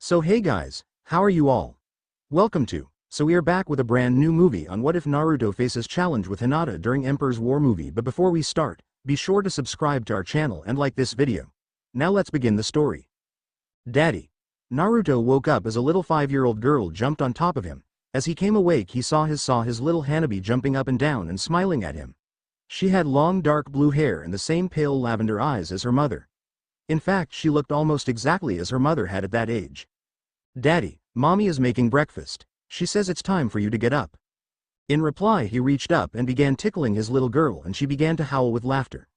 So hey guys, how are you all? Welcome to. So we are back with a brand new movie on what if Naruto faces challenge with Hinata during Emperor's War movie, but before we start, be sure to subscribe to our channel and like this video. Now let's begin the story. Daddy. Naruto woke up as a little 5-year-old girl jumped on top of him. As he came awake he saw his little Hanabi jumping up and down and smiling at him. She had long dark blue hair and the same pale lavender eyes as her mother. In fact, she looked almost exactly as her mother had at that age. Daddy, Mommy is making breakfast. She says it's time for you to get up. In reply he reached up and began tickling his little girl and she began to howl with laughter.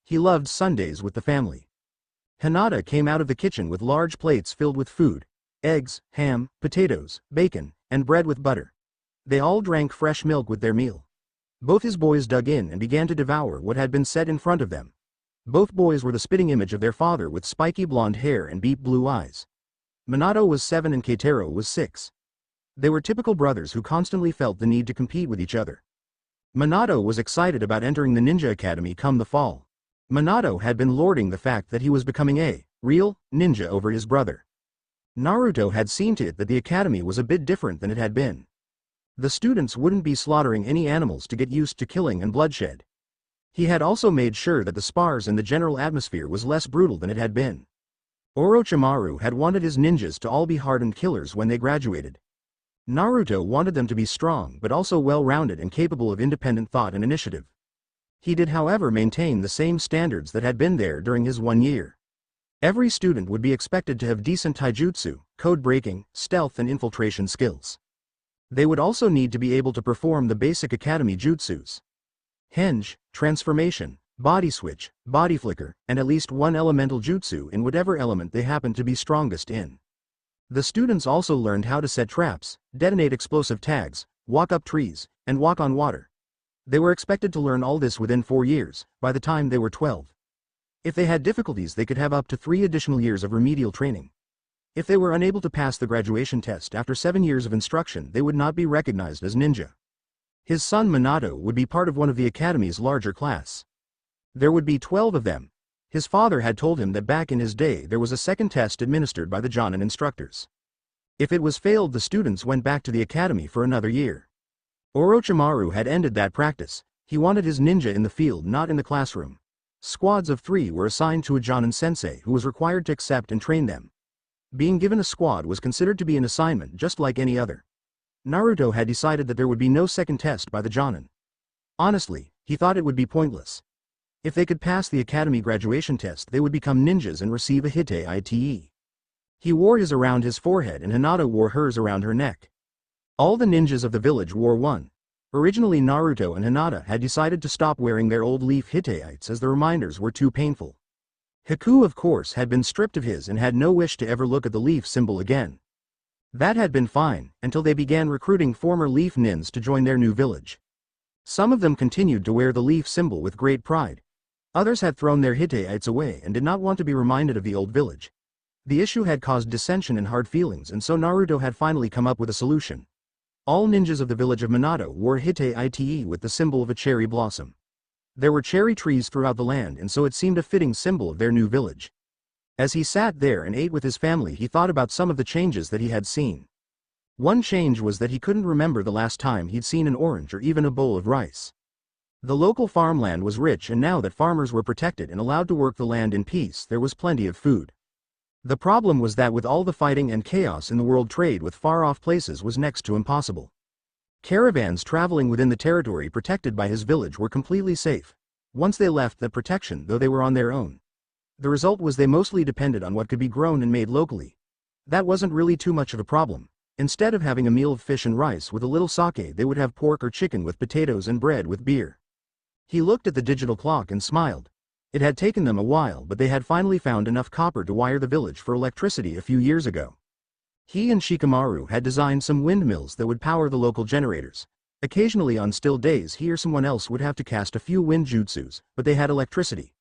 He loved Sundays with the family. Hinata came out of the kitchen with large plates filled with food: eggs, ham, potatoes, bacon, and bread with butter. They all drank fresh milk with their meal. Both his boys dug in and began to devour what had been set in front of them. Both boys were the spitting image of their father with spiky blonde hair and deep blue eyes. Minato was 7 and Keitaro was 6. They were typical brothers who constantly felt the need to compete with each other. Minato was excited about entering the ninja academy come the fall. Minato had been lording the fact that he was becoming a real ninja over his brother. Naruto had seen to it that the academy was a bit different than it had been. The students wouldn't be slaughtering any animals to get used to killing and bloodshed. He had also made sure that the spars and the general atmosphere was less brutal than it had been. Orochimaru had wanted his ninjas to all be hardened killers when they graduated. Naruto wanted them to be strong but also well-rounded and capable of independent thought and initiative. He did however maintain the same standards that had been there during his 1 year. Every student would be expected to have decent taijutsu, code breaking, stealth and infiltration skills. They would also need to be able to perform the basic academy jutsus: henge, transformation, body switch, body flicker, and at least one elemental jutsu in whatever element they happened to be strongest in. The students also learned how to set traps, detonate explosive tags, walk up trees, and walk on water. They were expected to learn all this within 4 years, by the time they were 12. If they had difficulties they could have up to 3 additional years of remedial training. If they were unable to pass the graduation test after 7 years of instruction they would not be recognized as ninja. His son Minato would be part of one of the academy's larger class. There would be 12 of them. His father had told him that back in his day there was a second test administered by the Jonin instructors. If it was failed the students went back to the academy for another year. Orochimaru had ended that practice. He wanted his ninja in the field, not in the classroom. Squads of 3 were assigned to a Jonin sensei who was required to accept and train them. Being given a squad was considered to be an assignment just like any other. Naruto had decided that there would be no second test by the Jonin. Honestly, he thought it would be pointless. If they could pass the academy graduation test they would become ninjas and receive a hite. He wore his around his forehead and Hinata wore hers around her neck. All the ninjas of the village wore one. Originally Naruto and Hinata had decided to stop wearing their old leaf hiteites as the reminders were too painful. Haku of course had been stripped of his and had no wish to ever look at the leaf symbol again. That had been fine, until they began recruiting former leaf nins to join their new village. Some of them continued to wear the leaf symbol with great pride. Others had thrown their hiteites away and did not want to be reminded of the old village. The issue had caused dissension and hard feelings, and so Naruto had finally come up with a solution. All ninjas of the village of Minato wore hiteite with the symbol of a cherry blossom. There were cherry trees throughout the land and so it seemed a fitting symbol of their new village. As he sat there and ate with his family he thought about some of the changes that he had seen. One change was that he couldn't remember the last time he'd seen an orange or even a bowl of rice. The local farmland was rich and now that farmers were protected and allowed to work the land in peace there was plenty of food. The problem was that with all the fighting and chaos in the world trade with far-off places was next to impossible. Caravans traveling within the territory protected by his village were completely safe. Once they left that protection though they were on their own. The result was they mostly depended on what could be grown and made locally. That wasn't really too much of a problem. Instead of having a meal of fish and rice with a little sake they would have pork or chicken with potatoes and bread with beer. He looked at the digital clock and smiled. It had taken them a while but they had finally found enough copper to wire the village for electricity a few years ago. He and Shikamaru had designed some windmills that would power the local generators. Occasionally on still days he or someone else would have to cast a few wind jutsus, but they had electricity.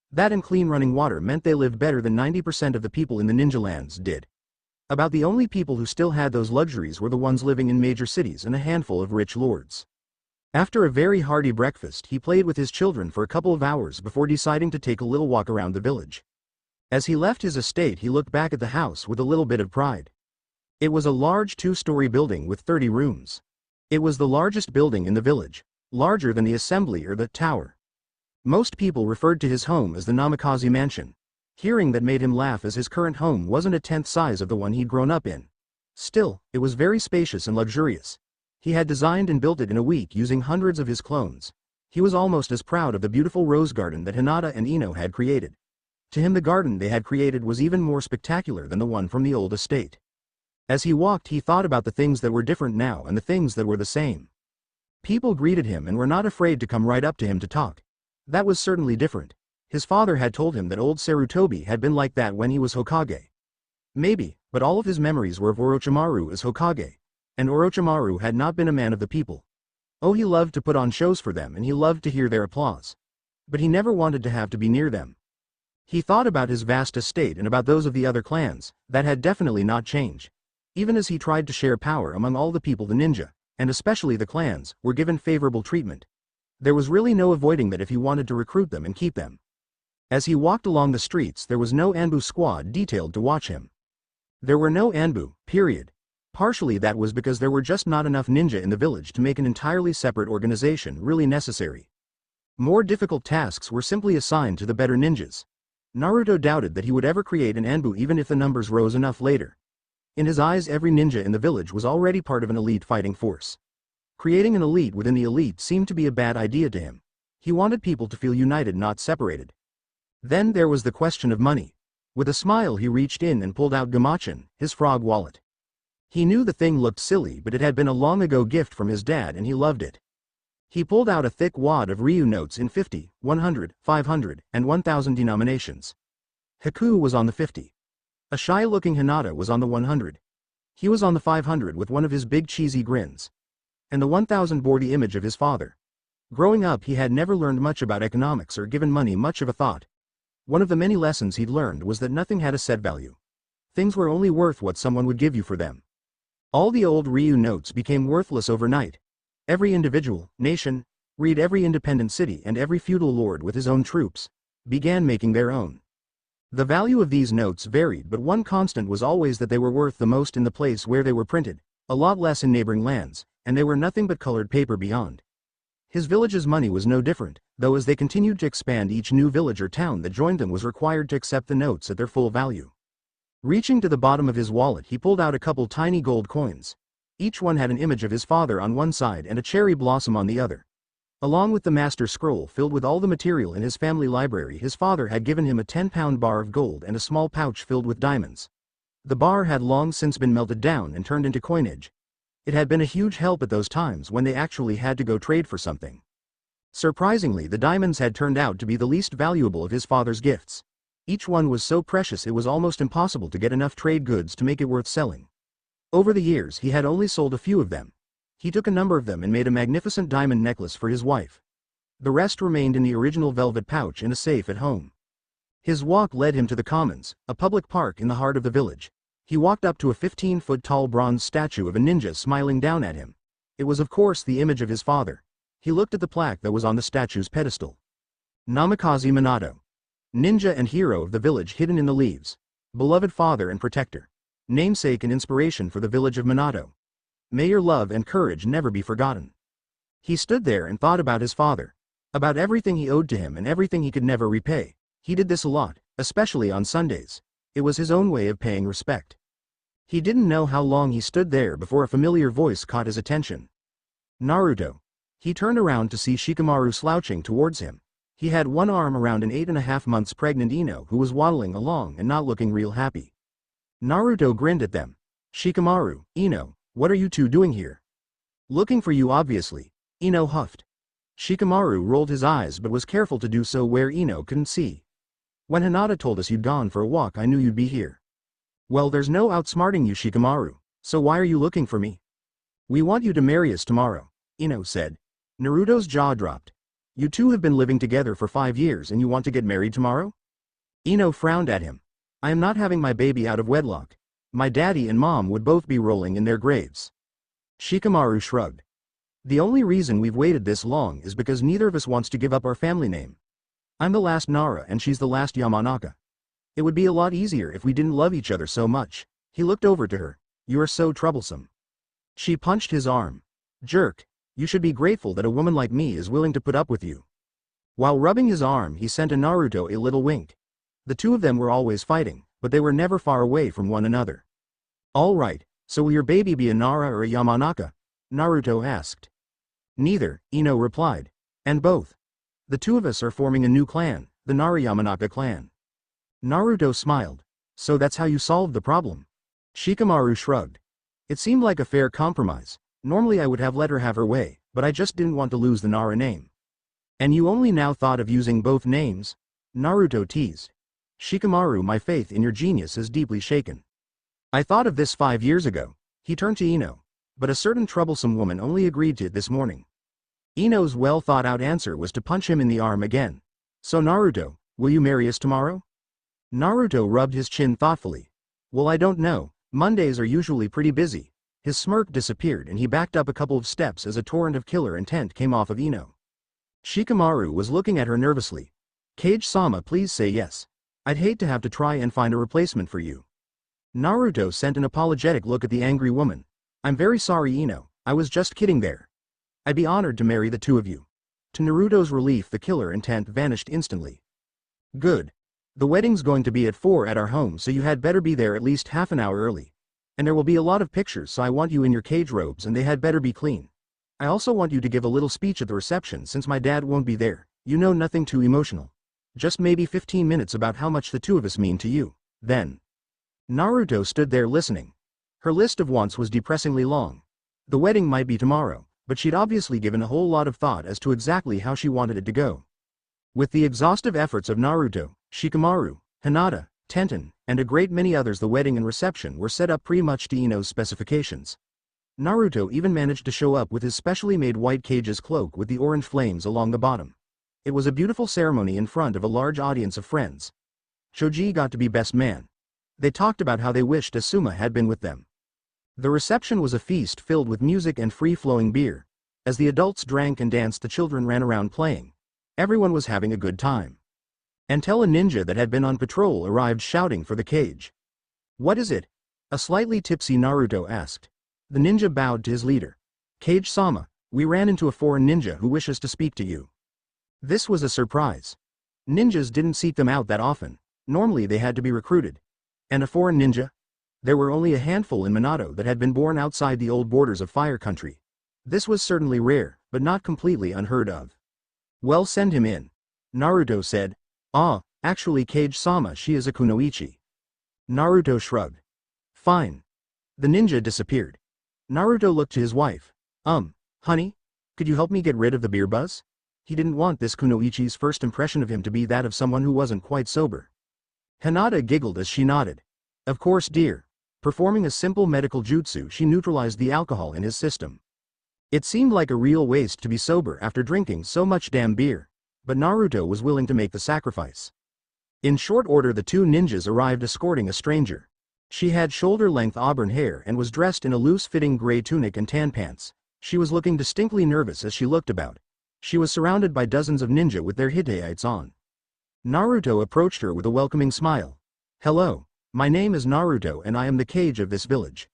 That and clean running water meant they lived better than 90% of the people in the ninja lands did. About the only people who still had those luxuries were the ones living in major cities and a handful of rich lords. After a very hearty breakfast he played with his children for a couple of hours before deciding to take a little walk around the village. As he left his estate, he looked back at the house with a little bit of pride. It was a large two-story building with 30 rooms. It was the largest building in the village, larger than the assembly or the tower. Most people referred to his home as the Namikaze Mansion. Hearing that made him laugh, as his current home wasn't a tenth size of the one he'd grown up in. Still, it was very spacious and luxurious. He had designed and built it in a week using hundreds of his clones. He was almost as proud of the beautiful rose garden that Hinata and Ino had created. To him, the garden they had created was even more spectacular than the one from the old estate. As he walked, he thought about the things that were different now and the things that were the same. People greeted him and were not afraid to come right up to him to talk. That was certainly different. His father had told him that old Sarutobi had been like that when he was Hokage. Maybe, but all of his memories were of Orochimaru as Hokage. And Orochimaru had not been a man of the people. Oh, he loved to put on shows for them and he loved to hear their applause. But he never wanted to have to be near them. He thought about his vast estate and about those of the other clans. That had definitely not changed. Even as he tried to share power among all the people, the ninja, and especially the clans, were given favorable treatment. There was really no avoiding that if he wanted to recruit them and keep them. As he walked along the streets, there was no Anbu squad detailed to watch him. There were no Anbu, period. Partially that was because there were just not enough ninja in the village to make an entirely separate organization really necessary. More difficult tasks were simply assigned to the better ninjas. Naruto doubted that he would ever create an Anbu even if the numbers rose enough later. In his eyes, every ninja in the village was already part of an elite fighting force. Creating an elite within the elite seemed to be a bad idea to him. He wanted people to feel united, not separated. Then there was the question of money. With a smile, he reached in and pulled out Gamachan, his frog wallet. He knew the thing looked silly, but it had been a long ago gift from his dad and he loved it. He pulled out a thick wad of Ryu notes in 50, 100, 500, and 1000 denominations. Haku was on the 50. A shy-looking Hinata was on the 100. He was on the 500 with one of his big cheesy grins. And the 1000 bore the image of his father. Growing up, he had never learned much about economics or given money much of a thought. One of the many lessons he'd learned was that nothing had a set value. Things were only worth what someone would give you for them. All the old Ryu notes became worthless overnight. Every individual, nation, read every independent city and every feudal lord with his own troops, began making their own. The value of these notes varied, but one constant was always that they were worth the most in the place where they were printed, a lot less in neighboring lands, and they were nothing but colored paper beyond. His village's money was no different, though as they continued to expand, each new village or town that joined them was required to accept the notes at their full value. Reaching to the bottom of his wallet, he pulled out a couple tiny gold coins. Each one had an image of his father on one side and a cherry blossom on the other. Along with the master scroll filled with all the material in his family library, his father had given him a 10-pound bar of gold and a small pouch filled with diamonds. The bar had long since been melted down and turned into coinage. It had been a huge help at those times when they actually had to go trade for something. Surprisingly, the diamonds had turned out to be the least valuable of his father's gifts. Each one was so precious it was almost impossible to get enough trade goods to make it worth selling. Over the years, he had only sold a few of them. He took a number of them and made a magnificent diamond necklace for his wife. The rest remained in the original velvet pouch in a safe at home. His walk led him to the commons, a public park in the heart of the village. He walked up to a 15-foot-tall bronze statue of a ninja smiling down at him. It was of course the image of his father. He looked at the plaque that was on the statue's pedestal. Namikaze Minato. Ninja and hero of the village hidden in the leaves. Beloved father and protector. Namesake and inspiration for the village of Minato. May your love and courage never be forgotten. He stood there and thought about his father. About everything he owed to him and everything he could never repay. He did this a lot, especially on Sundays. It was his own way of paying respect. He didn't know how long he stood there before a familiar voice caught his attention. Naruto. He turned around to see Shikamaru slouching towards him. He had one arm around an 8.5 months pregnant Ino who was waddling along and not looking real happy. Naruto grinned at them. Shikamaru, Ino, what are you two doing here? Looking for you obviously, Ino huffed. Shikamaru rolled his eyes but was careful to do so where Ino couldn't see. When Hinata told us you'd gone for a walk, I knew you'd be here. Well, there's no outsmarting you, Shikamaru, so why are you looking for me? We want you to marry us tomorrow, Ino said. Naruto's jaw dropped. You two have been living together for 5 years and you want to get married tomorrow? Ino frowned at him. I am not having my baby out of wedlock. My daddy and mom would both be rolling in their graves. Shikamaru shrugged. The only reason we've waited this long is because neither of us wants to give up our family name. I'm the last Nara and she's the last Yamanaka. It would be a lot easier if we didn't love each other so much. He looked over to her. You are so troublesome. She punched his arm. Jerk. You should be grateful that a woman like me is willing to put up with you. While rubbing his arm, he sent a Naruto a little wink. The two of them were always fighting, but they were never far away from one another. All right, so will your baby be a Nara or a Yamanaka? Naruto asked. Neither, Ino replied. And both. The two of us are forming a new clan, the Nara Yamanaka clan. Naruto smiled. So that's how you solved the problem. Shikamaru shrugged. It seemed like a fair compromise. Normally I would have let her have her way, but I just didn't want to lose the Nara name. And you only now thought of using both names? Naruto teased. Shikamaru, my faith in your genius is deeply shaken. I thought of this 5 years ago. He turned to Ino. But a certain troublesome woman only agreed to it this morning. Ino's well-thought-out answer was to punch him in the arm again. So Naruto, will you marry us tomorrow? Naruto rubbed his chin thoughtfully. Well, I don't know. Mondays are usually pretty busy. His smirk disappeared and he backed up a couple of steps as a torrent of killer intent came off of Ino. Shikamaru was looking at her nervously. Kage-sama, please say yes. I'd hate to have to try and find a replacement for you. Naruto sent an apologetic look at the angry woman. I'm very sorry, Ino. I was just kidding there. I'd be honored to marry the two of you. To Naruto's relief, the killer intent vanished instantly. Good. The wedding's going to be at 4 at our home, so you had better be there at least half an hour early. And there will be a lot of pictures, so I want you in your cage robes and they had better be clean. I also want you to give a little speech at the reception since my dad won't be there. You know, nothing too emotional. Just maybe 15 minutes about how much the two of us mean to you. Then. Naruto stood there listening. Her list of wants was depressingly long. The wedding might be tomorrow, but she'd obviously given a whole lot of thought as to exactly how she wanted it to go. With the exhaustive efforts of Naruto, Shikamaru, Hinata, Tenten, and a great many others, the wedding and reception were set up pretty much to Ino's specifications. Naruto even managed to show up with his specially made white cage's cloak with the orange flames along the bottom. It was a beautiful ceremony in front of a large audience of friends. Choji got to be best man. They talked about how they wished Asuma had been with them. The reception was a feast filled with music and free-flowing beer. As the adults drank and danced, the children ran around playing. Everyone was having a good time. Until a ninja that had been on patrol arrived shouting for the cage. What is it? A slightly tipsy Naruto asked. The ninja bowed to his leader. Kage-sama, we ran into a foreign ninja who wishes to speak to you. This was a surprise. Ninjas didn't seek them out that often. Normally they had to be recruited. And a foreign ninja? There were only a handful in Minato that had been born outside the old borders of Fire Country. This was certainly rare, but not completely unheard of. Well, send him in. Naruto said. Ah, actually Kage-sama, she is a kunoichi. Naruto shrugged. Fine. The ninja disappeared. Naruto looked to his wife. Honey? Could you help me get rid of the beer buzz? He didn't want this kunoichi's first impression of him to be that of someone who wasn't quite sober. Hinata giggled as she nodded. Of course, dear. Performing a simple medical jutsu, she neutralized the alcohol in his system. It seemed like a real waste to be sober after drinking so much damn beer, but Naruto was willing to make the sacrifice. In short order, the two ninjas arrived escorting a stranger. She had shoulder-length auburn hair and was dressed in a loose-fitting gray tunic and tan pants. She was looking distinctly nervous as she looked about. She was surrounded by dozens of ninja with their hiteites on. Naruto approached her with a welcoming smile. Hello, my name is Naruto and I am the cage of this village.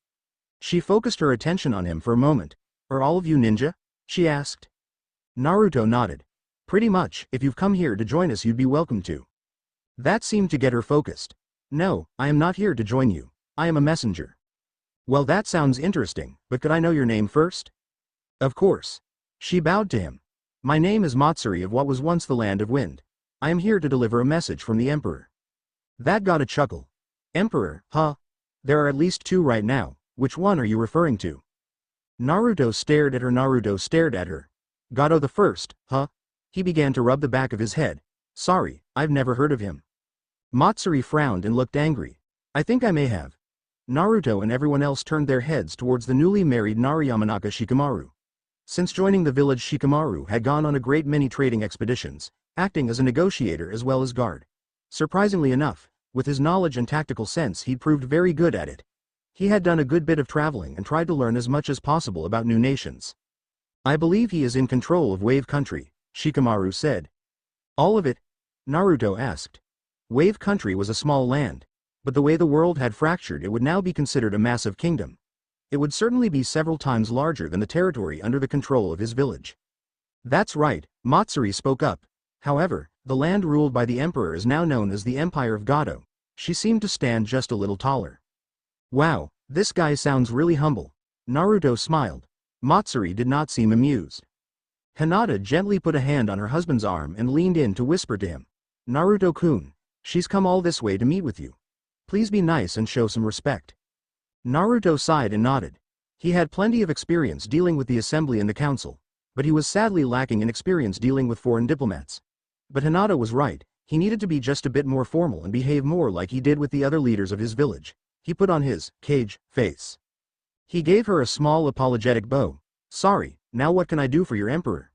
She focused her attention on him for a moment. Are all of you ninja? She asked. Naruto nodded. Pretty much, if you've come here to join us you'd be welcome to. That seemed to get her focused. No, I am not here to join you. I am a messenger. Well, that sounds interesting, but could I know your name first? Of course. She bowed to him. My name is Matsuri of what was once the Land of Wind. I am here to deliver a message from the Emperor. That got a chuckle. Emperor, huh? There are at least two right now. Which one are you referring to? Naruto stared at her. Gato the first, huh? He began to rub the back of his head. Sorry, I've never heard of him. Matsuri frowned and looked angry. I think I may have. Naruto and everyone else turned their heads towards the newly married Narayamanaka Shikamaru. Since joining the village, Shikamaru had gone on a great many trading expeditions, acting as a negotiator as well as guard. Surprisingly enough, with his knowledge and tactical sense, he'd proved very good at it. He had done a good bit of traveling and tried to learn as much as possible about new nations. I believe he is in control of Wave Country, Shikamaru said. All of it? Naruto asked. Wave Country was a small land, but the way the world had fractured, it would now be considered a massive kingdom. It would certainly be several times larger than the territory under the control of his village. That's right, Matsuri spoke up. However, the land ruled by the emperor is now known as the Empire of Gato. She seemed to stand just a little taller. Wow, this guy sounds really humble. Naruto smiled. Matsuri did not seem amused. Hinata gently put a hand on her husband's arm and leaned in to whisper to him. Naruto-kun, she's come all this way to meet with you. Please be nice and show some respect. Naruto sighed and nodded. He had plenty of experience dealing with the assembly and the council, but he was sadly lacking in experience dealing with foreign diplomats. But Hinata was right, he needed to be just a bit more formal and behave more like he did with the other leaders of his village. He put on his cage face. He gave her a small apologetic bow. Sorry, now what can I do for your emperor?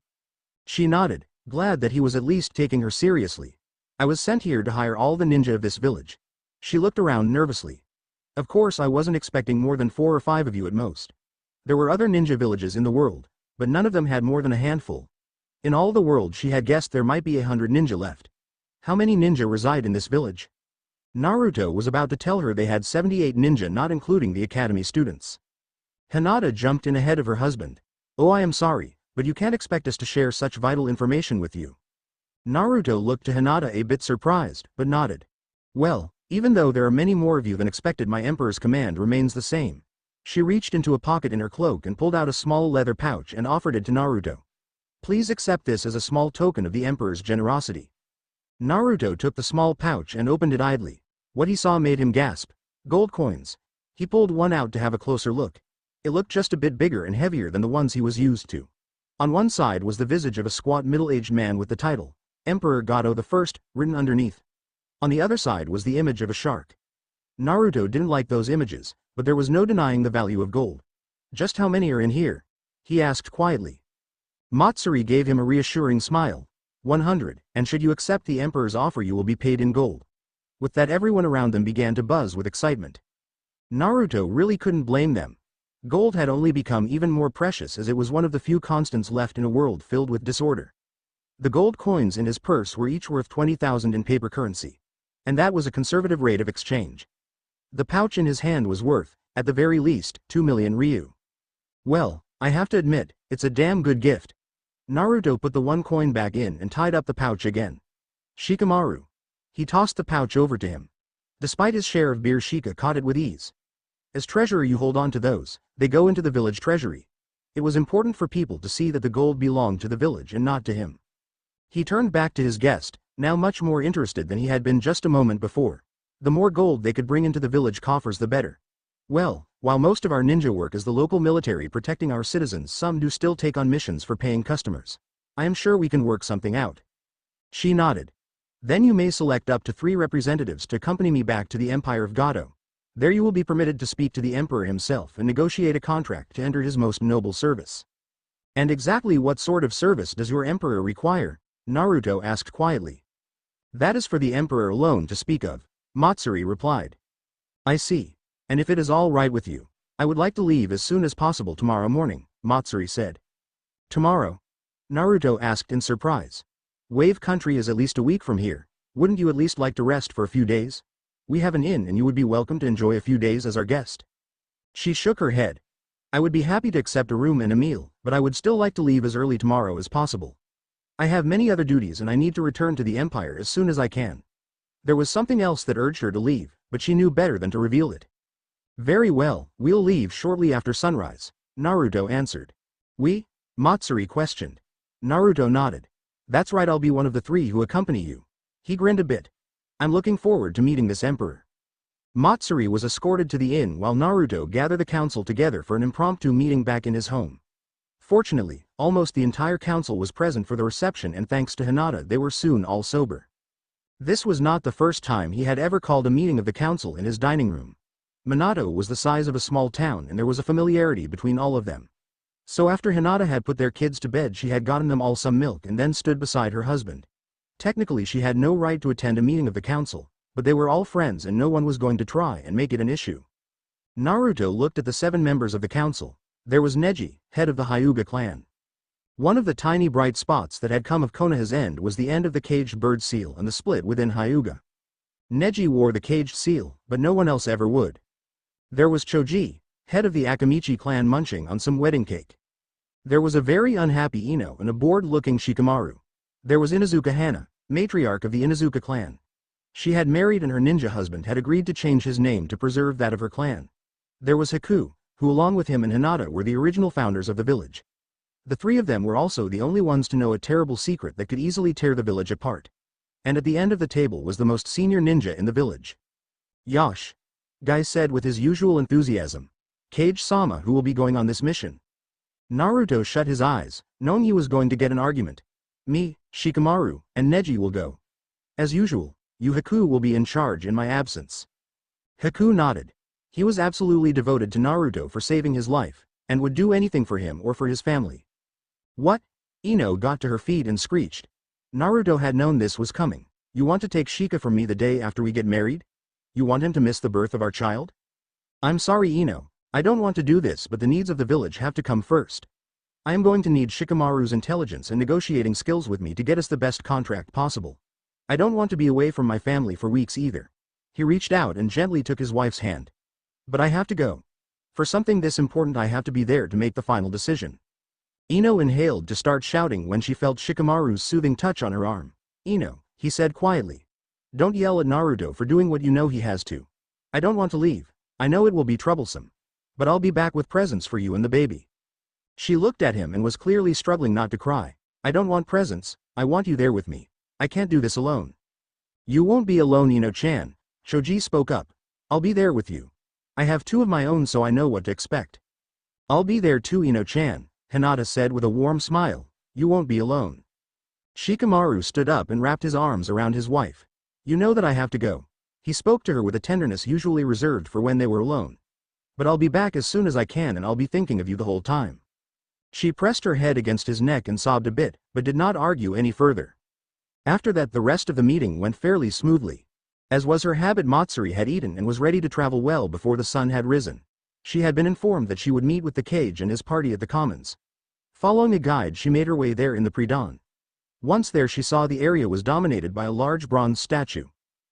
She nodded, glad that he was at least taking her seriously. I was sent here to hire all the ninja of this village. She looked around nervously. Of course I wasn't expecting more than 4 or 5 of you at most. There were other ninja villages in the world, but none of them had more than a handful. In all the world she had guessed there might be 100 ninja left. How many ninja reside in this village? Naruto was about to tell her they had 78 ninja, not including the academy students. Hinata jumped in ahead of her husband. Oh, I am sorry, but you can't expect us to share such vital information with you. Naruto looked to Hinata a bit surprised, but nodded. Well, even though there are many more of you than expected, my emperor's command remains the same. She reached into a pocket in her cloak and pulled out a small leather pouch and offered it to Naruto. Please accept this as a small token of the emperor's generosity. Naruto took the small pouch and opened it idly. What he saw made him gasp. Gold coins. He pulled one out to have a closer look. It looked just a bit bigger and heavier than the ones he was used to. On one side was the visage of a squat middle-aged man with the title, Emperor Gato I, written underneath. On the other side was the image of a shark. Naruto didn't like those images, but there was no denying the value of gold. Just how many are in here? He asked quietly. Matsuri gave him a reassuring smile. 100, and should you accept the emperor's offer you will be paid in gold. With that everyone around them began to buzz with excitement. Naruto really couldn't blame them. Gold had only become even more precious as it was one of the few constants left in a world filled with disorder. The gold coins in his purse were each worth 20,000 in paper currency. And that was a conservative rate of exchange. The pouch in his hand was worth, at the very least, 2 million ryu. Well, I have to admit, it's a damn good gift. Naruto put the one coin back in and tied up the pouch again. Shikamaru. He tossed the pouch over to him. Despite his share of beer, Shika caught it with ease. As treasurer you hold on to those, they go into the village treasury. It was important for people to see that the gold belonged to the village and not to him. He turned back to his guest, now much more interested than he had been just a moment before. The more gold they could bring into the village coffers the better. Well, while most of our ninja work is the local military protecting our citizens, some do still take on missions for paying customers. I am sure we can work something out. She nodded. Then you may select up to 3 representatives to accompany me back to the Empire of Gato. There you will be permitted to speak to the Emperor himself and negotiate a contract to enter his most noble service. And exactly what sort of service does your Emperor require? Naruto asked quietly. That is for the Emperor alone to speak of, Matsuri replied. I see. And if it is all right with you, I would like to leave as soon as possible tomorrow morning, Matsuri said. Tomorrow? Naruto asked in surprise. Wave Country is at least a week from here. Wouldn't you at least like to rest for a few days? We have an inn and you would be welcome to enjoy a few days as our guest. She shook her head. I would be happy to accept a room and a meal, but I would still like to leave as early tomorrow as possible. I have many other duties and I need to return to the Empire as soon as I can. There was something else that urged her to leave, but she knew better than to reveal it. Very well, we'll leave shortly after sunrise, Naruto answered. We? Matsuri questioned. Naruto nodded. That's right, I'll be one of the 3 who accompany you. He grinned a bit. I'm looking forward to meeting this emperor. Matsuri was escorted to the inn while Naruto gathered the council together for an impromptu meeting back in his home. Fortunately, almost the entire council was present for the reception and thanks to Hinata they were soon all sober. This was not the first time he had ever called a meeting of the council in his dining room. Minato was the size of a small town and there was a familiarity between all of them. So after Hinata had put their kids to bed she had gotten them all some milk and then stood beside her husband. Technically she had no right to attend a meeting of the council, but they were all friends and no one was going to try and make it an issue. Naruto looked at the 7 members of the council. There was Neji, head of the Hyuga clan. One of the tiny bright spots that had come of Konoha's end was the end of the caged bird seal and the split within Hyuga. Neji wore the caged seal, but no one else ever would. There was Choji, head of the Akamichi clan, munching on some wedding cake. There was a very unhappy Ino and a bored-looking Shikamaru. There was Inuzuka Hana, matriarch of the Inuzuka clan. She had married and her ninja husband had agreed to change his name to preserve that of her clan. There was Haku, who along with him and Hinata were the original founders of the village. The three of them were also the only ones to know a terrible secret that could easily tear the village apart. And at the end of the table was the most senior ninja in the village. Yosh, Guy said with his usual enthusiasm. Kage-sama who will be going on this mission. Naruto shut his eyes, knowing he was going to get an argument. Me, Shikamaru, and Neji will go. As usual, you Haku will be in charge in my absence. Haku nodded. He was absolutely devoted to Naruto for saving his life, and would do anything for him or for his family. What? Ino got to her feet and screeched. Naruto had known this was coming. You want to take Shika from me the day after we get married? You want him to miss the birth of our child? I'm sorry Ino, I don't want to do this, but the needs of the village have to come first. I am going to need Shikamaru's intelligence and negotiating skills with me to get us the best contract possible. I don't want to be away from my family for weeks either. He reached out and gently took his wife's hand. But I have to go. For something this important I have to be there to make the final decision. Ino inhaled to start shouting when she felt Shikamaru's soothing touch on her arm. Ino, he said quietly. Don't yell at Naruto for doing what you know he has to. I don't want to leave. I know it will be troublesome. But I'll be back with presents for you and the baby. She looked at him and was clearly struggling not to cry. I don't want presents, I want you there with me. I can't do this alone. You won't be alone Ino-chan, Choji spoke up. I'll be there with you. I have two of my own so I know what to expect. I'll be there too Ino-chan, Hinata said with a warm smile. You won't be alone. Shikamaru stood up and wrapped his arms around his wife. You know that I have to go. He spoke to her with a tenderness usually reserved for when they were alone. But I'll be back as soon as I can and I'll be thinking of you the whole time. She pressed her head against his neck and sobbed a bit, but did not argue any further. After that the rest of the meeting went fairly smoothly. As was her habit Matsuri had eaten and was ready to travel well before the sun had risen. She had been informed that she would meet with the Cage and his party at the Commons. Following a guide she made her way there in the pre-dawn. Once there she saw the area was dominated by a large bronze statue.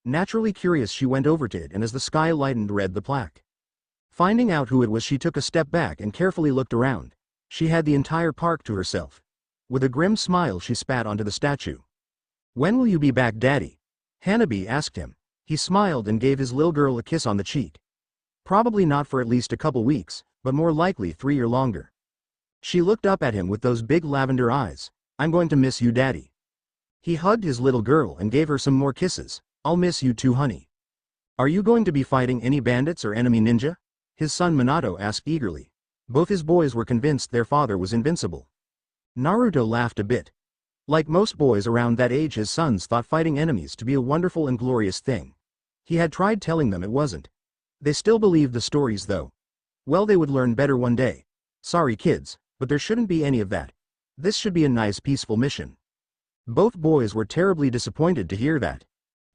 Naturally curious she went over to it and as the sky lightened read the plaque. Finding out who it was she took a step back and carefully looked around. She had the entire park to herself. With a grim smile she spat onto the statue. When will you be back Daddy? Hanabi asked him. He smiled and gave his little girl a kiss on the cheek. Probably not for at least a couple weeks, but more likely 3 or longer. She looked up at him with those big lavender eyes. I'm going to miss you Daddy. He hugged his little girl and gave her some more kisses. I'll miss you too honey. Are you going to be fighting any bandits or enemy ninja? His son Minato asked eagerly. Both his boys were convinced their father was invincible. Naruto laughed a bit. Like most boys around that age his sons thought fighting enemies to be a wonderful and glorious thing. He had tried telling them it wasn't. They still believed the stories though. Well they would learn better one day. Sorry kids, but there shouldn't be any of that. This should be a nice peaceful mission. Both boys were terribly disappointed to hear that.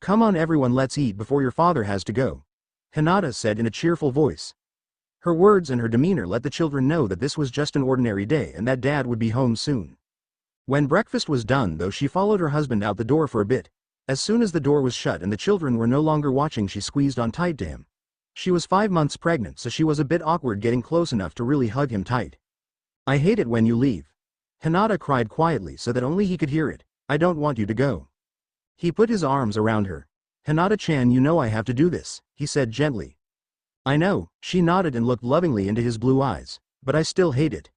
Come on everyone let's eat before your father has to go. Hinata said in a cheerful voice. Her words and her demeanor let the children know that this was just an ordinary day and that Dad would be home soon. When breakfast was done though she followed her husband out the door for a bit. As soon as the door was shut and the children were no longer watching she squeezed on tight to him. She was 5 months pregnant so she was a bit awkward getting close enough to really hug him tight. I hate it when you leave. Hinata cried quietly so that only he could hear it. I don't want you to go. He put his arms around her. Hinata-chan you know I have to do this, he said gently. I know, she nodded and looked lovingly into his blue eyes, but I still hate it.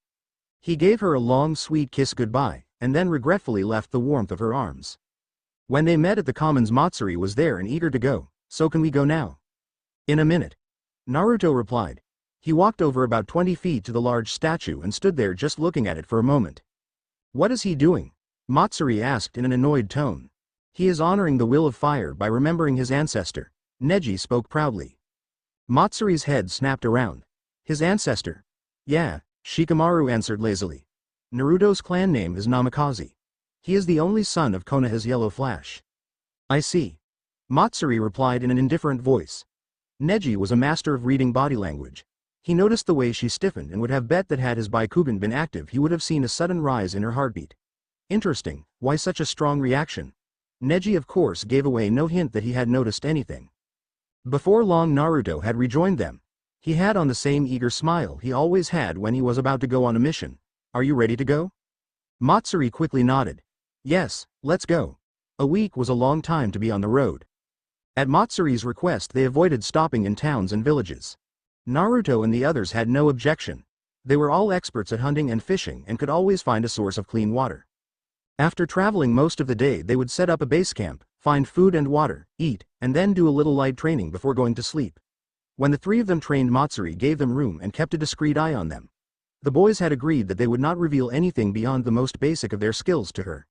He gave her a long sweet kiss goodbye, and then regretfully left the warmth of her arms. When they met at the Commons Matsuri was there and eager to go, so can we go now? In a minute. Naruto replied. He walked over about 20 feet to the large statue and stood there just looking at it for a moment. What is he doing? Matsuri asked in an annoyed tone. He is honoring the will of fire by remembering his ancestor. Neji spoke proudly. Matsuri's head snapped around. His ancestor? Yeah, Shikamaru answered lazily. Naruto's clan name is Namikaze. He is the only son of Konoha's Yellow Flash. I see. Matsuri replied in an indifferent voice. Neji was a master of reading body language. He noticed the way she stiffened and would have bet that had his Byakugan been active he would have seen a sudden rise in her heartbeat. Interesting, why such a strong reaction? Neji of course gave away no hint that he had noticed anything. Before long Naruto had rejoined them. He had on the same eager smile he always had when he was about to go on a mission. Are you ready to go? Matsuri quickly nodded. Yes, let's go. A week was a long time to be on the road. At Matsuri's request they avoided stopping in towns and villages. Naruto and the others had no objection. They were all experts at hunting and fishing and could always find a source of clean water. After traveling most of the day they would set up a base camp, find food and water, eat, and then do a little light training before going to sleep. When the three of them trained, Matsuri gave them room and kept a discreet eye on them. The boys had agreed that they would not reveal anything beyond the most basic of their skills to her.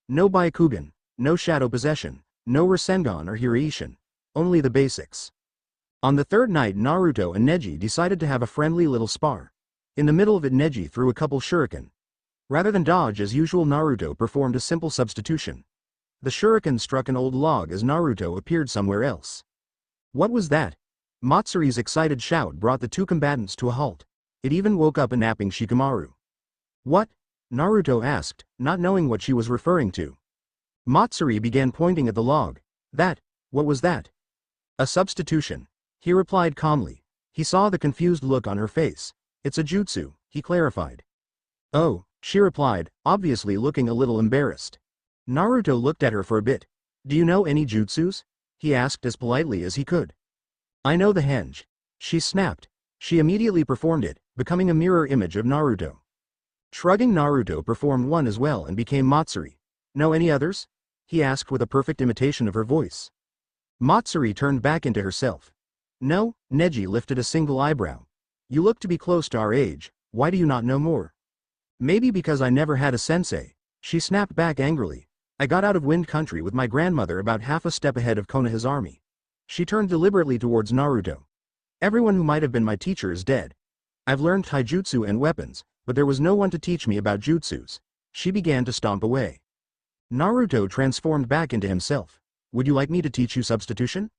No Byakugan, no Shadow Possession, no Rasengan or Hiraishin. Only the basics. On the third night Naruto and Neji decided to have a friendly little spar. In the middle of it Neji threw a couple shuriken. Rather than dodge as usual Naruto performed a simple substitution. The shuriken struck an old log as Naruto appeared somewhere else. What was that? Matsuri's excited shout brought the two combatants to a halt. It even woke up a napping Shikamaru. What? Naruto asked, not knowing what she was referring to. Matsuri began pointing at the log. What was that? A substitution. He replied calmly. He saw the confused look on her face. It's a jutsu, he clarified. Oh, she replied, obviously looking a little embarrassed. Naruto looked at her for a bit. Do you know any jutsus? He asked as politely as he could. I know the henge. She snapped. She immediately performed it, becoming a mirror image of Naruto. Shrugging, Naruto performed one as well and became Matsuri. Know any others? He asked with a perfect imitation of her voice. Matsuri turned back into herself. No, Neji lifted a single eyebrow. You look to be close to our age, why do you not know more? Maybe because I never had a sensei. She snapped back angrily. I got out of Wind Country with my grandmother about half a step ahead of Konoha's army. She turned deliberately towards Naruto. Everyone who might have been my teacher is dead. I've learned taijutsu and weapons, but there was no one to teach me about jutsus. She began to stomp away. Naruto transformed back into himself. Would you like me to teach you substitution?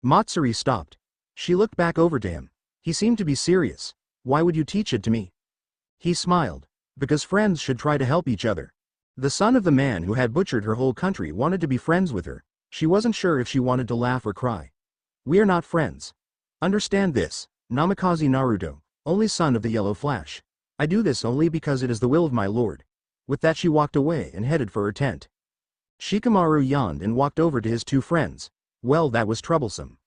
Matsuri stopped. She looked back over to him. He seemed to be serious. Why would you teach it to me? He smiled. Because friends should try to help each other. The son of the man who had butchered her whole country wanted to be friends with her. She wasn't sure if she wanted to laugh or cry. We are not friends. Understand this, Namikaze Naruto, only son of the Yellow Flash. I do this only because it is the will of my lord. With that she walked away and headed for her tent. Shikamaru yawned and walked over to his two friends. Well, that was troublesome.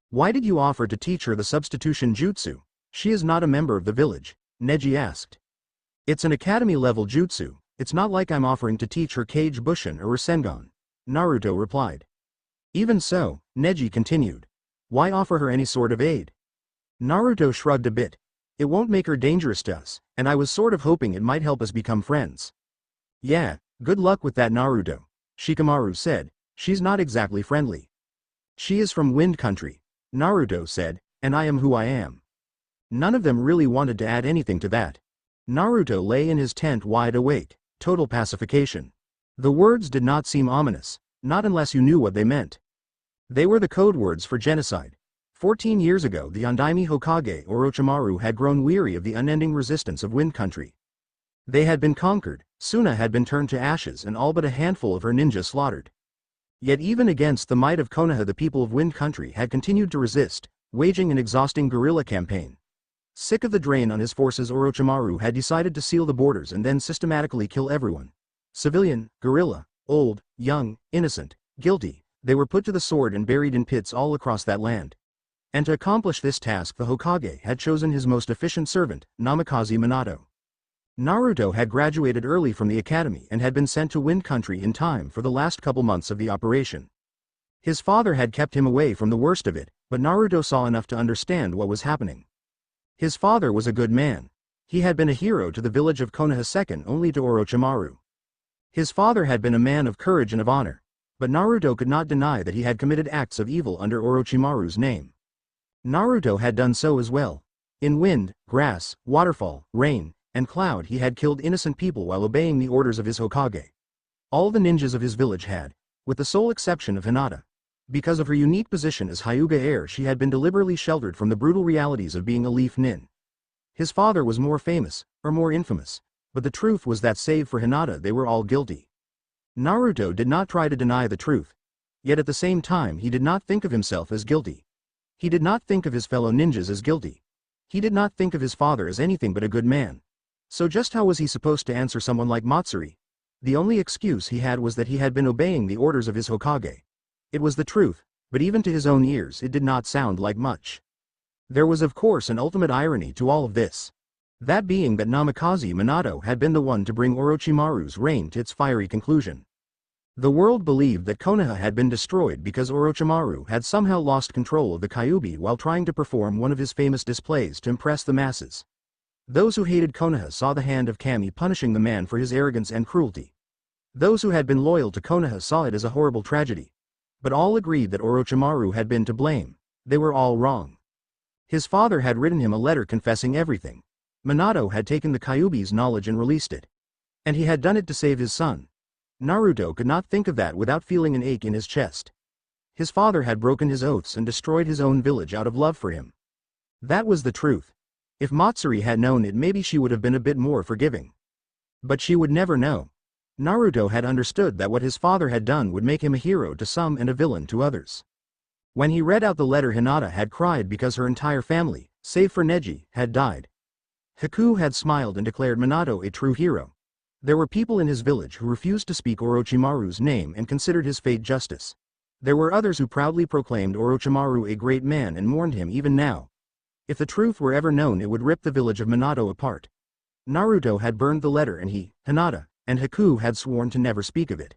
Why did you offer to teach her the substitution jutsu? She is not a member of the village, Neji asked. It's an academy-level jutsu, it's not like I'm offering to teach her Kage Bushin or Rasengan, Naruto replied. Even so, Neji continued. Why offer her any sort of aid? Naruto shrugged a bit. It won't make her dangerous to us, and I was sort of hoping it might help us become friends. Yeah, good luck with that Naruto, Shikamaru said. She's not exactly friendly. She is from Wind Country, Naruto said, and I am who I am. None of them really wanted to add anything to that. Naruto lay in his tent wide awake, total pacification. The words did not seem ominous, not unless you knew what they meant. They were the code words for genocide. 14 years ago the Undaime Hokage Orochimaru had grown weary of the unending resistance of Wind Country. They had been conquered, Suna had been turned to ashes and all but a handful of her ninja slaughtered. Yet even against the might of Konoha the people of Wind Country had continued to resist, waging an exhausting guerrilla campaign. Sick of the drain on his forces, Orochimaru had decided to seal the borders and then systematically kill everyone. Civilian, guerrilla, old, young, innocent, guilty, they were put to the sword and buried in pits all across that land. And to accomplish this task the Hokage had chosen his most efficient servant, Namikaze Minato. Naruto had graduated early from the academy and had been sent to Wind Country in time for the last couple months of the operation. His father had kept him away from the worst of it, but Naruto saw enough to understand what was happening. His father was a good man. He had been a hero to the village of Konoha, second only to Orochimaru. His father had been a man of courage and of honor, but Naruto could not deny that he had committed acts of evil under Orochimaru's name. Naruto had done so as well. In wind, grass, waterfall, rain, and cloud he had killed innocent people while obeying the orders of his Hokage. All the ninjas of his village had, with the sole exception of Hinata. Because of her unique position as Hyuga heir she had been deliberately sheltered from the brutal realities of being a leaf nin. His father was more famous, or more infamous, but the truth was that save for Hinata they were all guilty. Naruto did not try to deny the truth. Yet at the same time he did not think of himself as guilty. He did not think of his fellow ninjas as guilty. He did not think of his father as anything but a good man. So just how was he supposed to answer someone like Matsuri? The only excuse he had was that he had been obeying the orders of his Hokage. It was the truth, but even to his own ears it did not sound like much. There was of course an ultimate irony to all of this. That being that Namikaze Minato had been the one to bring Orochimaru's reign to its fiery conclusion. The world believed that Konoha had been destroyed because Orochimaru had somehow lost control of the Kyuubi while trying to perform one of his famous displays to impress the masses. Those who hated Konoha saw the hand of Kami punishing the man for his arrogance and cruelty. Those who had been loyal to Konoha saw it as a horrible tragedy. But all agreed that Orochimaru had been to blame. They were all wrong. His father had written him a letter confessing everything. Minato had taken the Kyuubi's knowledge and released it. And he had done it to save his son. Naruto could not think of that without feeling an ache in his chest. His father had broken his oaths and destroyed his own village out of love for him. That was the truth. If Matsuri had known it, maybe she would have been a bit more forgiving. But she would never know. Naruto had understood that what his father had done would make him a hero to some and a villain to others. When he read out the letter, Hinata had cried because her entire family, save for Neji, had died. Haku had smiled and declared Minato a true hero. There were people in his village who refused to speak Orochimaru's name and considered his fate justice. There were others who proudly proclaimed Orochimaru a great man and mourned him even now. If the truth were ever known, it would rip the village of Minato apart. Naruto had burned the letter and he, Hinata, and Haku had sworn to never speak of it.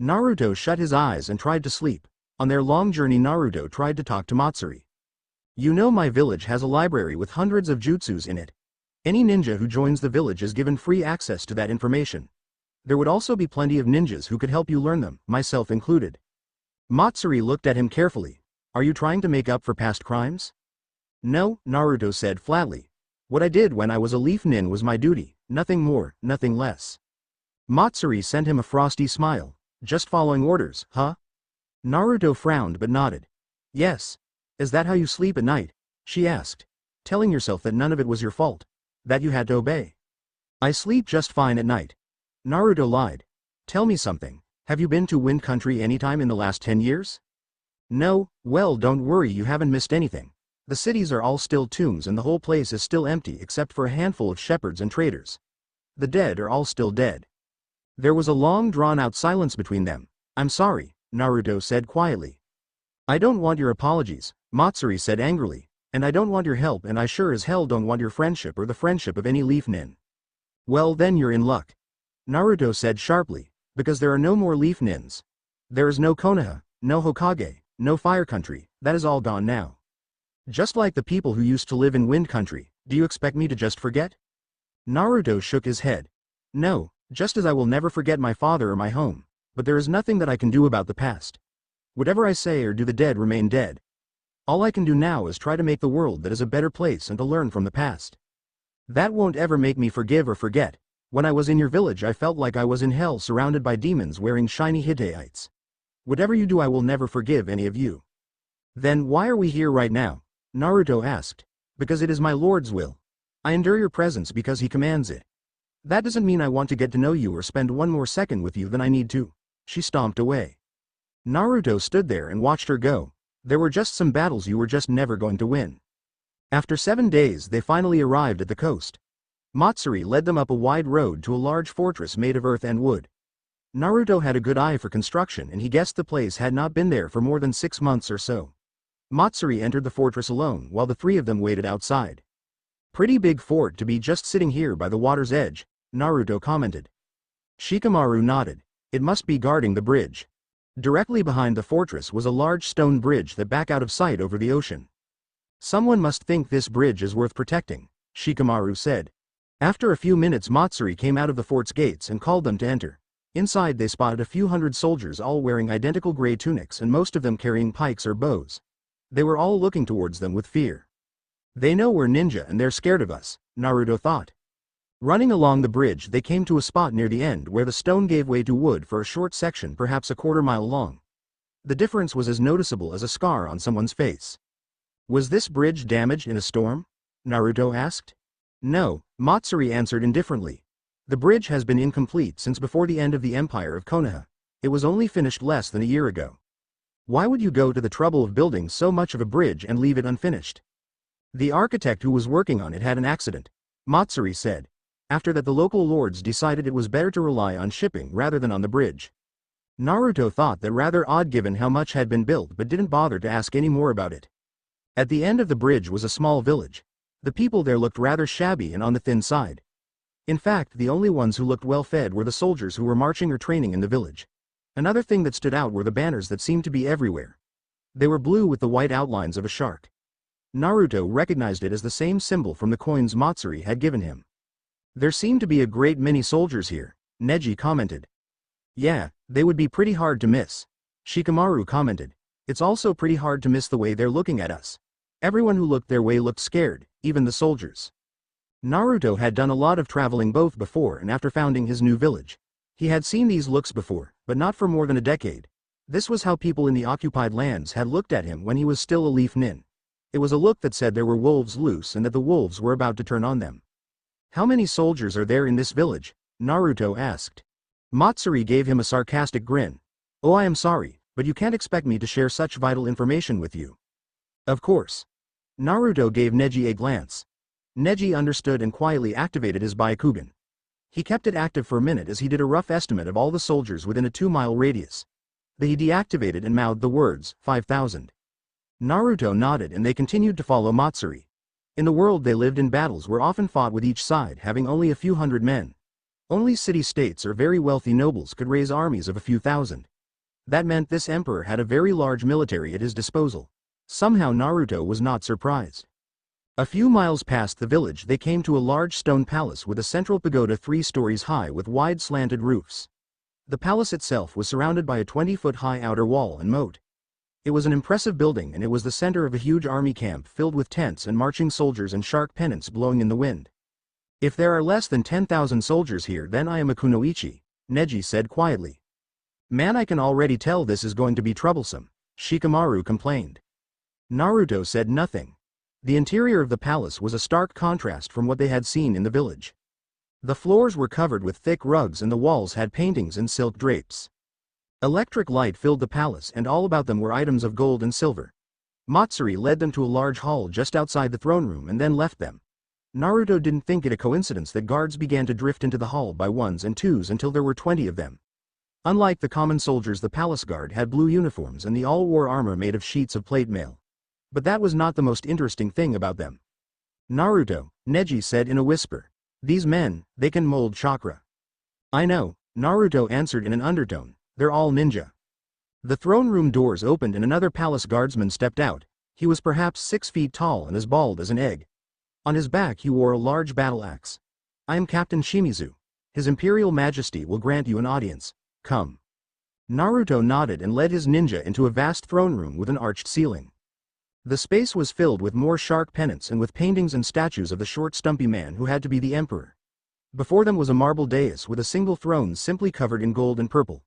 Naruto shut his eyes and tried to sleep. On their long journey, Naruto tried to talk to Matsuri. You know, my village has a library with hundreds of jutsus in it. Any ninja who joins the village is given free access to that information. There would also be plenty of ninjas who could help you learn them, myself included. Matsuri looked at him carefully. Are you trying to make up for past crimes? No, Naruto said flatly. What I did when I was a leaf nin was my duty, nothing more, nothing less. Matsuri sent him a frosty smile. Just following orders, huh? Naruto frowned but nodded. Yes. Is that how you sleep at night? She asked. Telling yourself that none of it was your fault. That you had to obey. I sleep just fine at night. Naruto lied. Tell me something. Have you been to Wind Country anytime in the last 10 years? No. Well, don't worry, you haven't missed anything. The cities are all still tombs and the whole place is still empty except for a handful of shepherds and traders. The dead are all still dead. There was a long drawn-out silence between them. I'm sorry, Naruto said quietly. I don't want your apologies, Matsuri said angrily. And I don't want your help, and I sure as hell don't want your friendship or the friendship of any leaf nin. Well then you're in luck. Naruto said sharply, because there are no more leaf nins. There is no Konoha, no Hokage, no Fire Country, that is all gone now. Just like the people who used to live in Wind Country, do you expect me to just forget? Naruto shook his head. No, just as I will never forget my father or my home, but there is nothing that I can do about the past. Whatever I say or do, the dead remain dead. All I can do now is try to make the world that is a better place and to learn from the past. That won't ever make me forgive or forget. When I was in your village I felt like I was in hell surrounded by demons wearing shiny Hittites. Whatever you do, I will never forgive any of you. Then why are we here right now? Naruto asked. Because it is my lord's will. I endure your presence because he commands it. That doesn't mean I want to get to know you or spend one more second with you than I need to. She stomped away. Naruto stood there and watched her go. There were just some battles you were just never going to win. After 7 days they finally arrived at the coast. Matsuri led them up a wide road to a large fortress made of earth and wood. Naruto had a good eye for construction and he guessed the place had not been there for more than 6 months or so. Matsuri entered the fortress alone while the three of them waited outside. Pretty big fort to be just sitting here by the water's edge, Naruto commented. Shikamaru nodded. It must be guarding the bridge. Directly behind the fortress was a large stone bridge that back out of sight over the ocean. Someone must think this bridge is worth protecting, Shikamaru said. After a few minutes Matsuri came out of the fort's gates and called them to enter. Inside they spotted a few hundred soldiers all wearing identical gray tunics and most of them carrying pikes or bows. They were all looking towards them with fear. They know we're ninja and they're scared of us, Naruto thought. Running along the bridge they came to a spot near the end where the stone gave way to wood for a short section perhaps a quarter-mile long. The difference was as noticeable as a scar on someone's face. Was this bridge damaged in a storm? Naruto asked. No, Matsuri answered indifferently. The bridge has been incomplete since before the end of the Empire of Konoha. It was only finished less than a year ago. Why would you go to the trouble of building so much of a bridge and leave it unfinished? The architect who was working on it had an accident, Matsuri said. After that, the local lords decided it was better to rely on shipping rather than on the bridge. Naruto thought that rather odd given how much had been built, but didn't bother to ask any more about it. At the end of the bridge was a small village. The people there looked rather shabby and on the thin side. In fact, the only ones who looked well fed were the soldiers who were marching or training in the village. Another thing that stood out were the banners that seemed to be everywhere. They were blue with the white outlines of a shark. Naruto recognized it as the same symbol from the coins Matsuri had given him. There seemed to be a great many soldiers here, Neji commented. Yeah, they would be pretty hard to miss. Shikamaru commented. It's also pretty hard to miss the way they're looking at us. Everyone who looked their way looked scared, even the soldiers. Naruto had done a lot of traveling both before and after founding his new village. He had seen these looks before, but not for more than a decade. This was how people in the occupied lands had looked at him when he was still a leaf nin. It was a look that said there were wolves loose and that the wolves were about to turn on them. How many soldiers are there in this village? Naruto asked. Matsuri gave him a sarcastic grin. Oh, I am sorry, but you can't expect me to share such vital information with you. Of course. Naruto gave Neji a glance. Neji understood and quietly activated his Byakugan. He kept it active for a minute as he did a rough estimate of all the soldiers within a 2-mile radius. Then he deactivated and mouthed the words, 5,000. Naruto nodded and they continued to follow Matsuri. In the world they lived in, battles were often fought with each side having only a few hundred men. Only city-states or very wealthy nobles could raise armies of a few thousand. That meant this emperor had a very large military at his disposal. Somehow Naruto was not surprised. A few miles past the village they came to a large stone palace with a central pagoda 3 stories high with wide slanted roofs. The palace itself was surrounded by a 20-foot-high outer wall and moat. It was an impressive building and it was the center of a huge army camp filled with tents and marching soldiers and shark pennants blowing in the wind. If there are less than 10,000 soldiers here, then I am a kunoichi, Neji said quietly. Man, I can already tell this is going to be troublesome, Shikamaru complained. Naruto said nothing. The interior of the palace was a stark contrast from what they had seen in the village. The floors were covered with thick rugs and the walls had paintings and silk drapes. Electric light filled the palace and all about them were items of gold and silver. Matsuri led them to a large hall just outside the throne room and then left them. Naruto didn't think it a coincidence that guards began to drift into the hall by ones and twos until there were 20 of them. Unlike the common soldiers, the palace guard had blue uniforms and they all wore armor made of sheets of plate mail. But that was not the most interesting thing about them. Naruto, Neji said in a whisper. These men, they can mold chakra. I know, Naruto answered in an undertone, they're all ninja. The throne room doors opened and another palace guardsman stepped out. He was perhaps 6 feet tall and as bald as an egg. On his back he wore a large battle axe. I am Captain Shimizu. His Imperial Majesty will grant you an audience. Come. Naruto nodded and led his ninja into a vast throne room with an arched ceiling. The space was filled with more shark pennants and with paintings and statues of the short stumpy man who had to be the emperor. Before them was a marble dais with a single throne simply covered in gold and purple.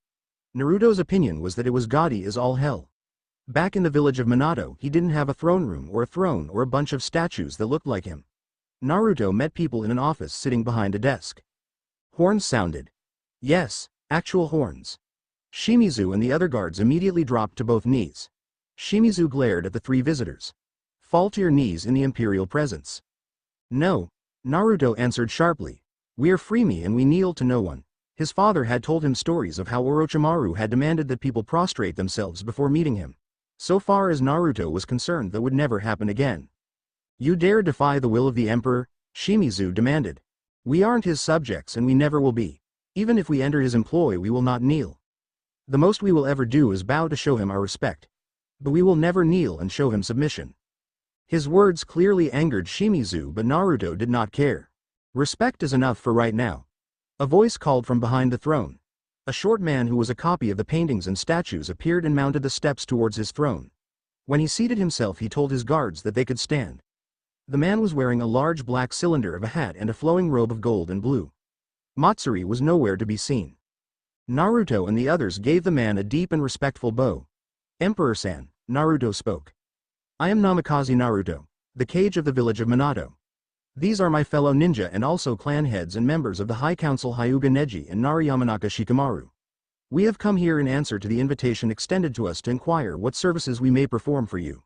Naruto's opinion was that it was gaudy as all hell. Back in the village of Minato he didn't have a throne room or a throne or a bunch of statues that looked like him. Naruto met people in an office sitting behind a desk. Horns sounded. Yes, actual horns. Shimizu and the other guards immediately dropped to both knees. Shimizu glared at the 3 visitors. Fall to your knees in the imperial presence. No, Naruto answered sharply. We are freemi and we kneel to no one. His father had told him stories of how Orochimaru had demanded that people prostrate themselves before meeting him. So far as Naruto was concerned, that would never happen again. You dare defy the will of the emperor? Shimizu demanded. We aren't his subjects and we never will be. Even if we enter his employ we will not kneel. The most we will ever do is bow to show him our respect. But we will never kneel and show him submission. His words clearly angered Shimizu, but Naruto did not care. Respect is enough for right now. A voice called from behind the throne. A short man who was a copy of the paintings and statues appeared and mounted the steps towards his throne. When he seated himself he told his guards that they could stand. The man was wearing a large black cylinder of a hat and a flowing robe of gold and blue. Matsuri was nowhere to be seen. Naruto and the others gave the man a deep and respectful bow. Emperor-san, Naruto spoke. I am Namikaze Naruto, the Kage of the village of Minato. These are my fellow ninja and also clan heads and members of the High Council Hyuga Neji and Nariyamanaka Shikamaru. We have come here in answer to the invitation extended to us to inquire what services we may perform for you.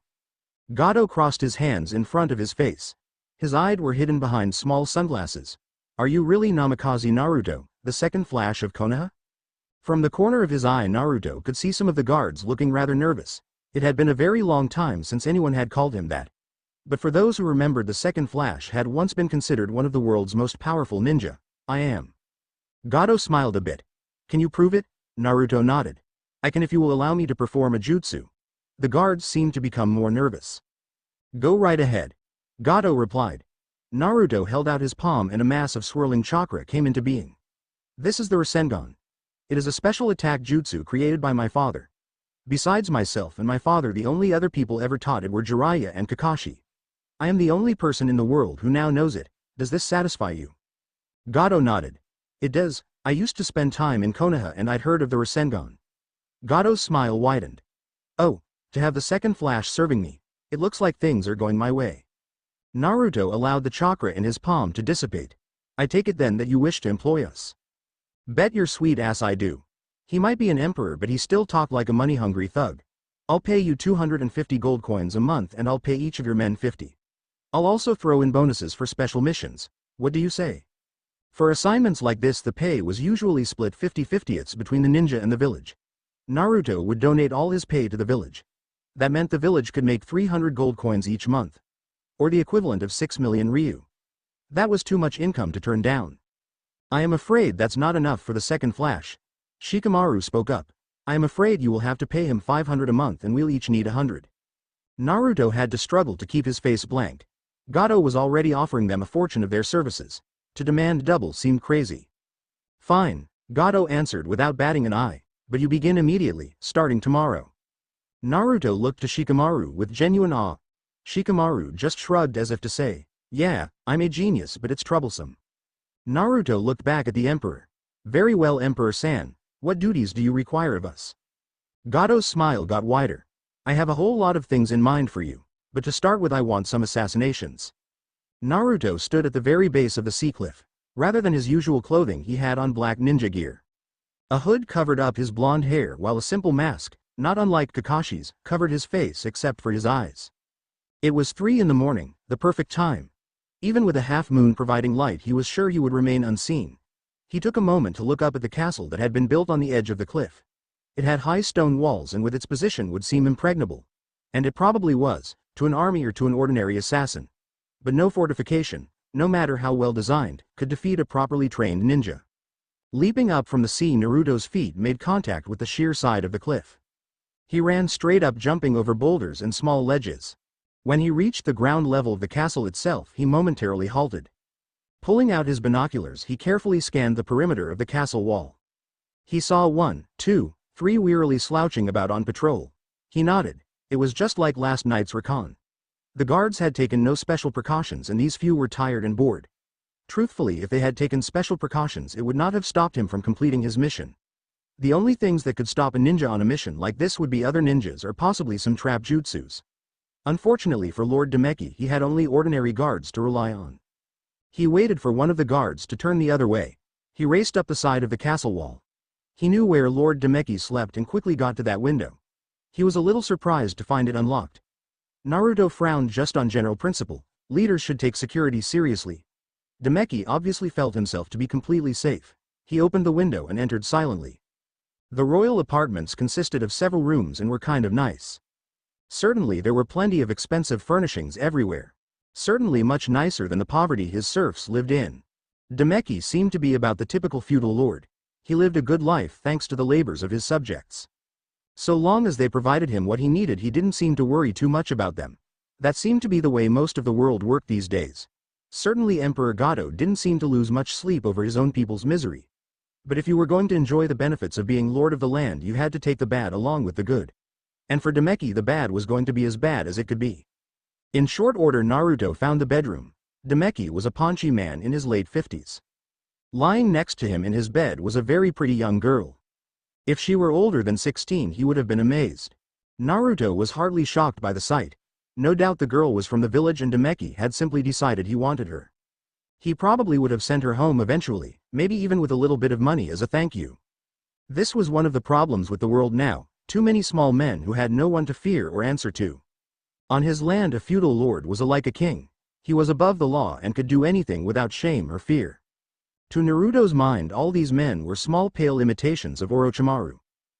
Gato crossed his hands in front of his face. His eyes were hidden behind small sunglasses. Are you really Namikaze Naruto, the second flash of Konoha? From the corner of his eye Naruto could see some of the guards looking rather nervous. It had been a very long time since anyone had called him that. But for those who remembered, the second flash had once been considered one of the world's most powerful ninja. I am. Gato smiled a bit. Can you prove it? Naruto nodded. I can if you will allow me to perform a jutsu. The guards seemed to become more nervous. Go right ahead. Gato replied. Naruto held out his palm and a mass of swirling chakra came into being. This is the Rasengan. It is a special attack jutsu created by my father. Besides myself and my father, the only other people ever taught it were Jiraiya and Kakashi. I am the only person in the world who now knows it. Does this satisfy you? Gato nodded. It does. I used to spend time in Konoha and I'd heard of the Rasengan. Gato's smile widened. Oh, to have the second flash serving me. It looks like things are going my way. Naruto allowed the chakra in his palm to dissipate. I take it then that you wish to employ us. Bet your sweet ass I do. He might be an emperor, but he still talked like a money-hungry thug. I'll pay you 250 gold coins a month and I'll pay each of your men 50. I'll also throw in bonuses for special missions. What do you say? For assignments like this, the pay was usually split 50-50ths between the ninja and the village. Naruto would donate all his pay to the village. That meant the village could make 300 gold coins each month. Or the equivalent of 6 million ryu. That was too much income to turn down. I am afraid that's not enough for the second flash. Shikamaru spoke up. I am afraid you will have to pay him 500 a month and we'll each need 100. Naruto had to struggle to keep his face blank. Gato was already offering them a fortune of their services. To demand double seemed crazy. Fine, Gato answered without batting an eye, but you begin immediately, starting tomorrow. Naruto looked to Shikamaru with genuine awe. Shikamaru just shrugged as if to say, yeah, I'm a genius, but it's troublesome. Naruto looked back at the emperor. Very well, Emperor-san, what duties do you require of us? Gato's smile got wider. I have a whole lot of things in mind for you. But to start with, I want some assassinations. Naruto stood at the very base of the sea cliff. Rather than his usual clothing, he had on black ninja gear. A hood covered up his blonde hair while a simple mask, not unlike Kakashi's, covered his face except for his eyes. It was 3 in the morning, the perfect time. Even with a half moon providing light, he was sure he would remain unseen. He took a moment to look up at the castle that had been built on the edge of the cliff. It had high stone walls and with its position would seem impregnable. And it probably was, to an army or to an ordinary assassin. But no fortification, no matter how well designed, could defeat a properly trained ninja. Leaping up from the sea, Naruto's feet made contact with the sheer side of the cliff. He ran straight up, jumping over boulders and small ledges. When he reached the ground level of the castle itself, he momentarily halted. Pulling out his binoculars, he carefully scanned the perimeter of the castle wall. He saw 1, 2, 3 wearily slouching about on patrol. He nodded. It was just like last night's recon. The guards had taken no special precautions and these few were tired and bored. Truthfully, if they had taken special precautions, it would not have stopped him from completing his mission. The only things that could stop a ninja on a mission like this would be other ninjas or possibly some trap jutsus. Unfortunately for Lord Demeki, he had only ordinary guards to rely on. He waited for one of the guards to turn the other way. He raced up the side of the castle wall. He knew where Lord Demeki slept and quickly got to that window. He was a little surprised to find it unlocked. Naruto frowned. Just on general principle, leaders should take security seriously. Demeki obviously felt himself to be completely safe. He opened the window and entered silently. The royal apartments consisted of several rooms and were kind of nice. Certainly there were plenty of expensive furnishings everywhere. Certainly much nicer than the poverty his serfs lived in. Demeki seemed to be about the typical feudal lord. He lived a good life thanks to the labors of his subjects. So long as they provided him what he needed, he didn't seem to worry too much about them. That seemed to be the way most of the world worked these days. Certainly Emperor Gato didn't seem to lose much sleep over his own people's misery. But if you were going to enjoy the benefits of being lord of the land, you had to take the bad along with the good. And for Demeki, the bad was going to be as bad as it could be. In short order, Naruto found the bedroom. Demeki was a paunchy man in his late 50s. Lying next to him in his bed was a very pretty young girl. If she were older than 16, he would have been amazed. Naruto was hardly shocked by the sight. No doubt the girl was from the village and Demeki had simply decided he wanted her. He probably would have sent her home eventually, maybe even with a little bit of money as a thank you. This was one of the problems with the world now, too many small men who had no one to fear or answer to. On his land a feudal lord was like a king. He was above the law and could do anything without shame or fear. To Naruto's mind all these men were small pale imitations of Orochimaru.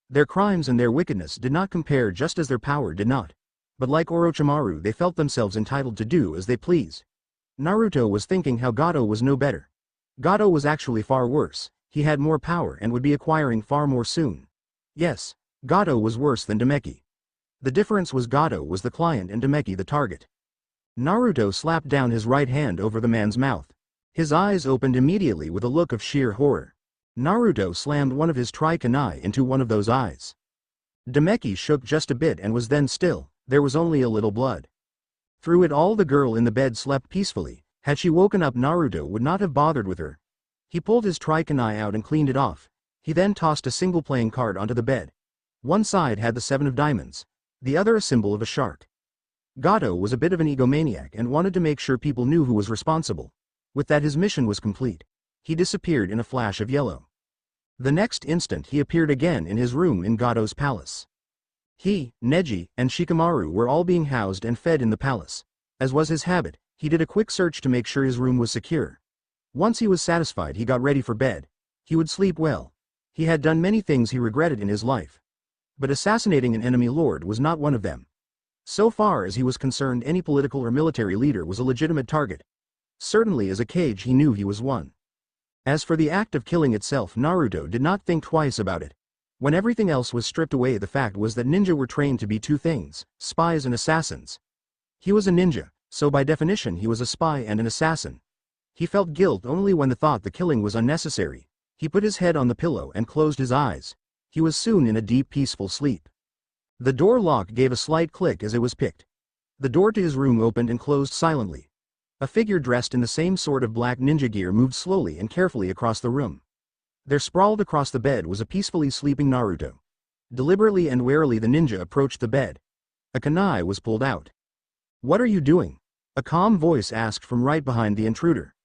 Their crimes and their wickedness did not compare just as their power did not. But like Orochimaru they felt themselves entitled to do as they pleased. Naruto was thinking how Gato was no better. Gato was actually far worse. He had more power and would be acquiring far more soon. Yes, Gato was worse than Demeki. The difference was Gato was the client and Demeki the target. Naruto slapped down his right hand over the man's mouth. His eyes opened immediately with a look of sheer horror. Naruto slammed one of his tri-kunai into one of those eyes. Demeki shook just a bit and was then still. There was only a little blood. Through it all the girl in the bed slept peacefully. Had she woken up Naruto would not have bothered with her. He pulled his tri-kunai out and cleaned it off. He then tossed a single playing card onto the bed. One side had the 7 of diamonds. The other a symbol of a shark. Gato was a bit of an egomaniac and wanted to make sure people knew who was responsible. With that his mission was complete. He disappeared in a flash of yellow. The next instant he appeared again in his room in Gato's palace. He, Neji, and Shikamaru were all being housed and fed in the palace. As was his habit, he did a quick search to make sure his room was secure. Once he was satisfied he got ready for bed. He would sleep well. He had done many things he regretted in his life. But assassinating an enemy lord was not one of them. So far as he was concerned any political or military leader was a legitimate target. Certainly as a Kage he knew he was one. As for the act of killing itself Naruto did not think twice about it. When everything else was stripped away the fact was that ninja were trained to be two things, spies and assassins. He was a ninja, so by definition he was a spy and an assassin. He felt guilt only when the thought the killing was unnecessary. He put his head on the pillow and closed his eyes. He was soon in a deep peaceful sleep. The door lock gave a slight click as it was picked. The door to his room opened and closed silently. A figure dressed in the same sort of black ninja gear moved slowly and carefully across the room. There sprawled across the bed was a peacefully sleeping Naruto. Deliberately and warily the ninja approached the bed. A kunai was pulled out. "What are you doing?" a calm voice asked from right behind the intruder.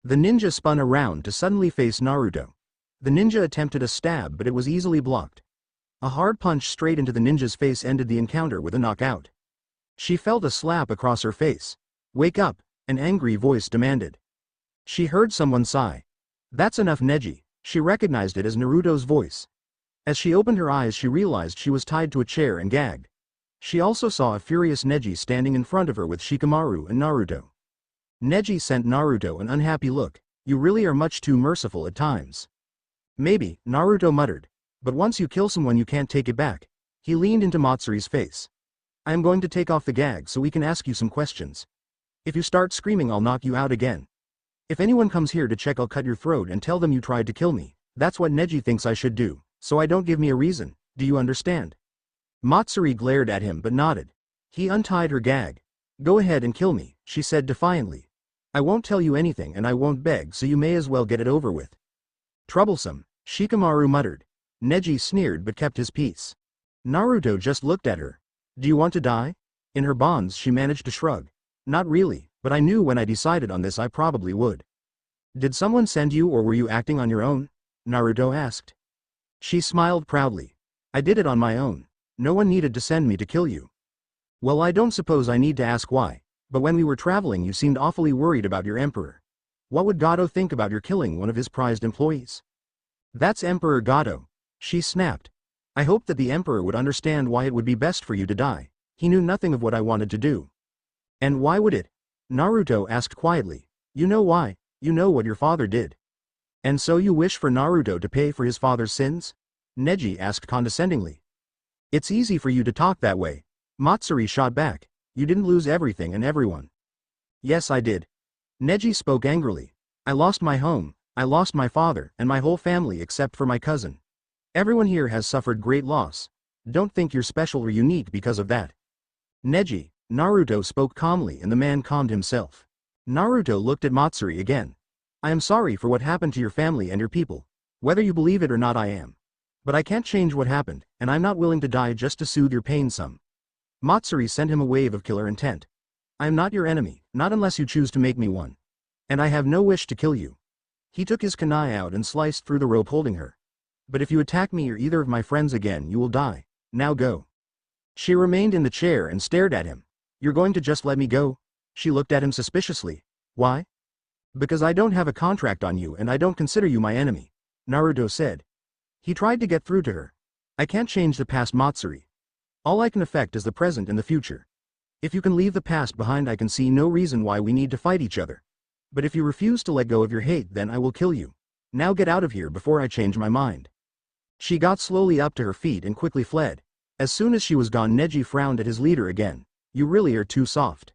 The ninja spun around to suddenly face Naruto. The ninja attempted a stab but it was easily blocked. A hard punch straight into the ninja's face ended the encounter with a knockout. She felt a slap across her face. "Wake up," an angry voice demanded. She heard someone sigh. "That's enough Neji." She recognized it as Naruto's voice. As she opened her eyes she realized she was tied to a chair and gagged. She also saw a furious Neji standing in front of her with Shikamaru and Naruto. Neji sent Naruto an unhappy look. "You really are much too merciful at times." "Maybe," Naruto muttered. "But once you kill someone you can't take it back." He leaned into Matsuri's face. "I am going to take off the gag so we can ask you some questions. If you start screaming I'll knock you out again. If anyone comes here to check I'll cut your throat and tell them you tried to kill me. That's what Neji thinks I should do, so I don't give me a reason, do you understand?" Matsuri glared at him but nodded. He untied her gag. "Go ahead and kill me," she said defiantly. "I won't tell you anything and I won't beg so you may as well get it over with." "Troublesome," Shikamaru muttered. Neji sneered but kept his peace. Naruto just looked at her. "Do you want to die?" In her bonds she managed to shrug. "Not really, but I knew when I decided on this I probably would." "Did someone send you or were you acting on your own?" Naruto asked. She smiled proudly. "I did it on my own. No one needed to send me to kill you." "Well, I don't suppose I need to ask why, but when we were traveling you seemed awfully worried about your emperor. What would Gato think about your killing one of his prized employees?" "That's Emperor Gato," she snapped. "I hoped that the emperor would understand why it would be best for you to die. He knew nothing of what I wanted to do." "And why would it?" Naruto asked quietly. "You know why, you know what your father did." "And so you wish for Naruto to pay for his father's sins?" Neji asked condescendingly. "It's easy for you to talk that way." Matsuri shot back. "You didn't lose everything and everyone." "Yes I did." Neji spoke angrily. "I lost my home, I lost my father and my whole family except for my cousin. Everyone here has suffered great loss. Don't think you're special or unique because of that." "Neji," Naruto spoke calmly and the man calmed himself. Naruto looked at Matsuri again. "I am sorry for what happened to your family and your people. Whether you believe it or not I am. But I can't change what happened, and I'm not willing to die just to soothe your pain some." Matsuri sent him a wave of killer intent. "I am not your enemy, not unless you choose to make me one. And I have no wish to kill you. He took his kunai out and sliced through the rope holding her. But if you attack me or either of my friends again you will die. Now go. She remained in the chair and stared at him. You're going to just let me go? She looked at him suspiciously. Why? Because I don't have a contract on you and I don't consider you my enemy, Naruto said. He tried to get through to her. I can't change the past, Matsuri. All I can affect is the present and the future. If you can leave the past behind I can see no reason why we need to fight each other. But if you refuse to let go of your hate then I will kill you. Now get out of here before I change my mind. She got slowly up to her feet and quickly fled. As soon as she was gone Neji frowned at his leader again. You really are too soft.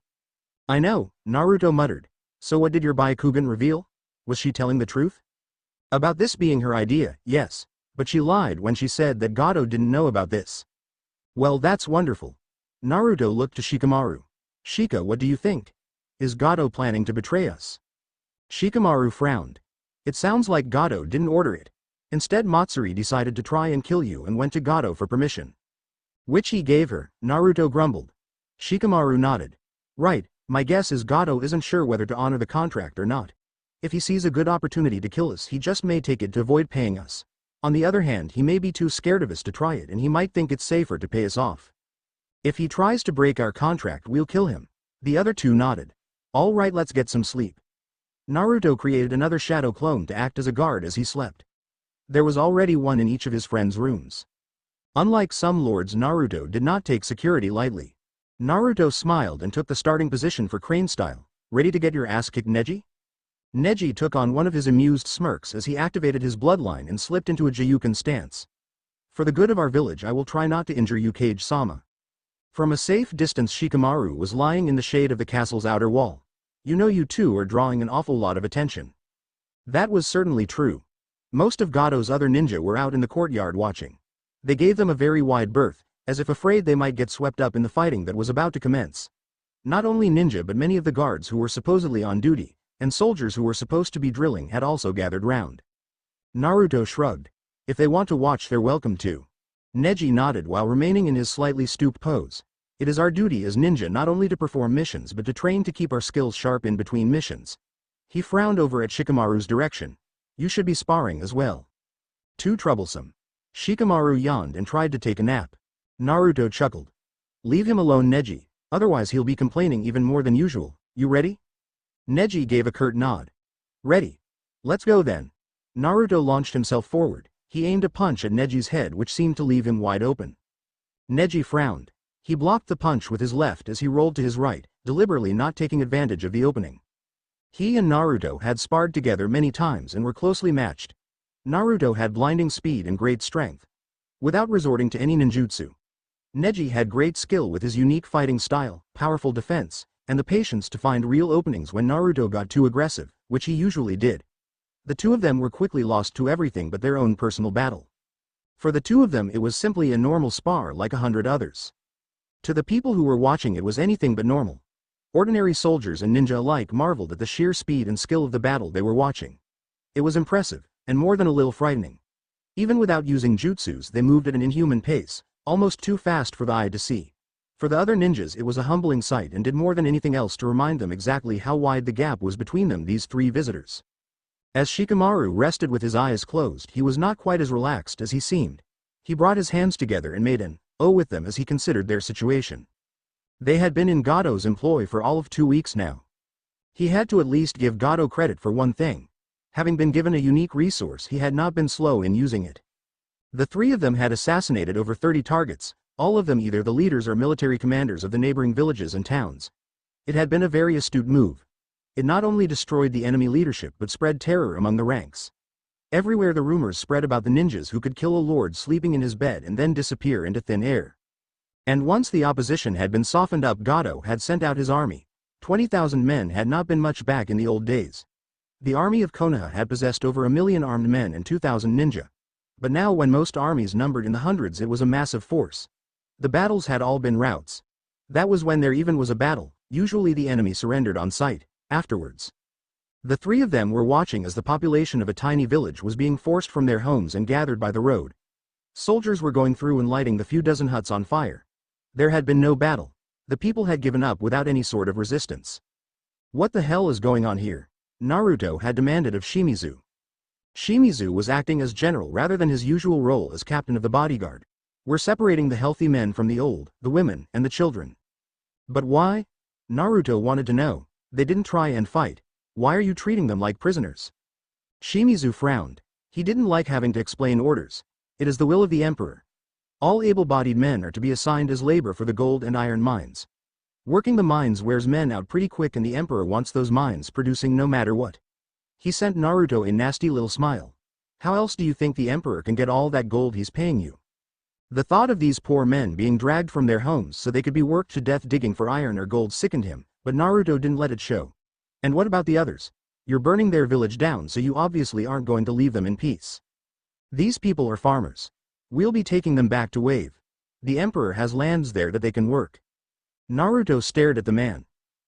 I know, Naruto muttered. So what did your Byakugan reveal? Was she telling the truth? About this being her idea, yes. But she lied when she said that Gato didn't know about this. Well, that's wonderful. Naruto looked to Shikamaru. Shika, what do you think? Is Gato planning to betray us? Shikamaru frowned. It sounds like Gato didn't order it. Instead Matsuri decided to try and kill you and went to Gato for permission. Which he gave her, Naruto grumbled. Shikamaru nodded. Right, my guess is Gato isn't sure whether to honor the contract or not. If he sees a good opportunity to kill us he just may take it to avoid paying us. On the other hand he may be too scared of us to try it and he might think it's safer to pay us off. If he tries to break our contract we'll kill him. The other two nodded. All right, let's get some sleep. Naruto created another shadow clone to act as a guard as he slept. There was already one in each of his friends' rooms. Unlike some lords, Naruto did not take security lightly. Naruto smiled and took the starting position for crane style. Ready to get your ass kicked, Neji? Neji took on one of his amused smirks as he activated his bloodline and slipped into a Jiyuken stance. For the good of our village I will try not to injure you, Kage-sama. From a safe distance Shikamaru was lying in the shade of the castle's outer wall. You know, you two are drawing an awful lot of attention. That was certainly true. Most of Gato's other ninja were out in the courtyard watching. They gave them a very wide berth, as if afraid they might get swept up in the fighting that was about to commence. Not only ninja but many of the guards who were supposedly on duty, and soldiers who were supposed to be drilling had also gathered round. Naruto shrugged. If they want to watch they're welcome to. Neji nodded while remaining in his slightly stooped pose. It is our duty as ninja not only to perform missions but to train to keep our skills sharp in between missions. He frowned over at Shikamaru's direction. You should be sparring as well. Too troublesome. Shikamaru yawned and tried to take a nap. Naruto chuckled. Leave him alone, Neji, otherwise he'll be complaining even more than usual. You ready? Neji gave a curt nod. Ready. Let's go then. Naruto launched himself forward. He aimed a punch at Neji's head which seemed to leave him wide open. Neji frowned. He blocked the punch with his left as he rolled to his right, deliberately not taking advantage of the opening. He and Naruto had sparred together many times and were closely matched. Naruto had blinding speed and great strength. Without resorting to any ninjutsu. Neji had great skill with his unique fighting style, powerful defense, and the patience to find real openings when Naruto got too aggressive, which he usually did. The two of them were quickly lost to everything but their own personal battle. For the two of them it was simply a normal spar like 100 others. To the people who were watching it was anything but normal. Ordinary soldiers and ninja alike marveled at the sheer speed and skill of the battle they were watching. It was impressive, and more than a little frightening. Even without using jutsus they moved at an inhuman pace, almost too fast for the eye to see. For the other ninjas it was a humbling sight and did more than anything else to remind them exactly how wide the gap was between them, these three visitors. As Shikamaru rested with his eyes closed he was not quite as relaxed as he seemed. He brought his hands together and made an "oh" with them as he considered their situation. They had been in Gato's employ for all of 2 weeks now. He had to at least give Gato credit for one thing. Having been given a unique resource he had not been slow in using it. The three of them had assassinated over 30 targets, all of them either the leaders or military commanders of the neighboring villages and towns. It had been a very astute move. It not only destroyed the enemy leadership but spread terror among the ranks. Everywhere the rumors spread about the ninjas who could kill a lord sleeping in his bed and then disappear into thin air. And once the opposition had been softened up, Gato had sent out his army. 20,000 men had not been much back in the old days. The army of Konoha had possessed over 1 million armed men and 2,000 ninja. But now when most armies numbered in the hundreds it was a massive force. The battles had all been routs. That was when there even was a battle, usually the enemy surrendered on sight, afterwards. The three of them were watching as the population of a tiny village was being forced from their homes and gathered by the road. Soldiers were going through and lighting the few dozen huts on fire. There had been no battle. The people had given up without any sort of resistance. What the hell is going on here? Naruto had demanded of Shimizu. Shimizu was acting as general rather than his usual role as captain of the bodyguard. We're separating the healthy men from the old, the women, and the children. But why? Naruto wanted to know. They didn't try and fight. Why are you treating them like prisoners? Shimizu frowned. He didn't like having to explain orders. It is the will of the emperor. All able-bodied men are to be assigned as labor for the gold and iron mines. Working the mines wears men out pretty quick and the emperor wants those mines producing no matter what. He sent Naruto a nasty little smile. How else do you think the emperor can get all that gold he's paying you? The thought of these poor men being dragged from their homes so they could be worked to death digging for iron or gold sickened him, but Naruto didn't let it show. And what about the others? You're burning their village down, so you obviously aren't going to leave them in peace. These people are farmers. We'll be taking them back to Wave. The emperor has lands there that they can work. Naruto stared at the man.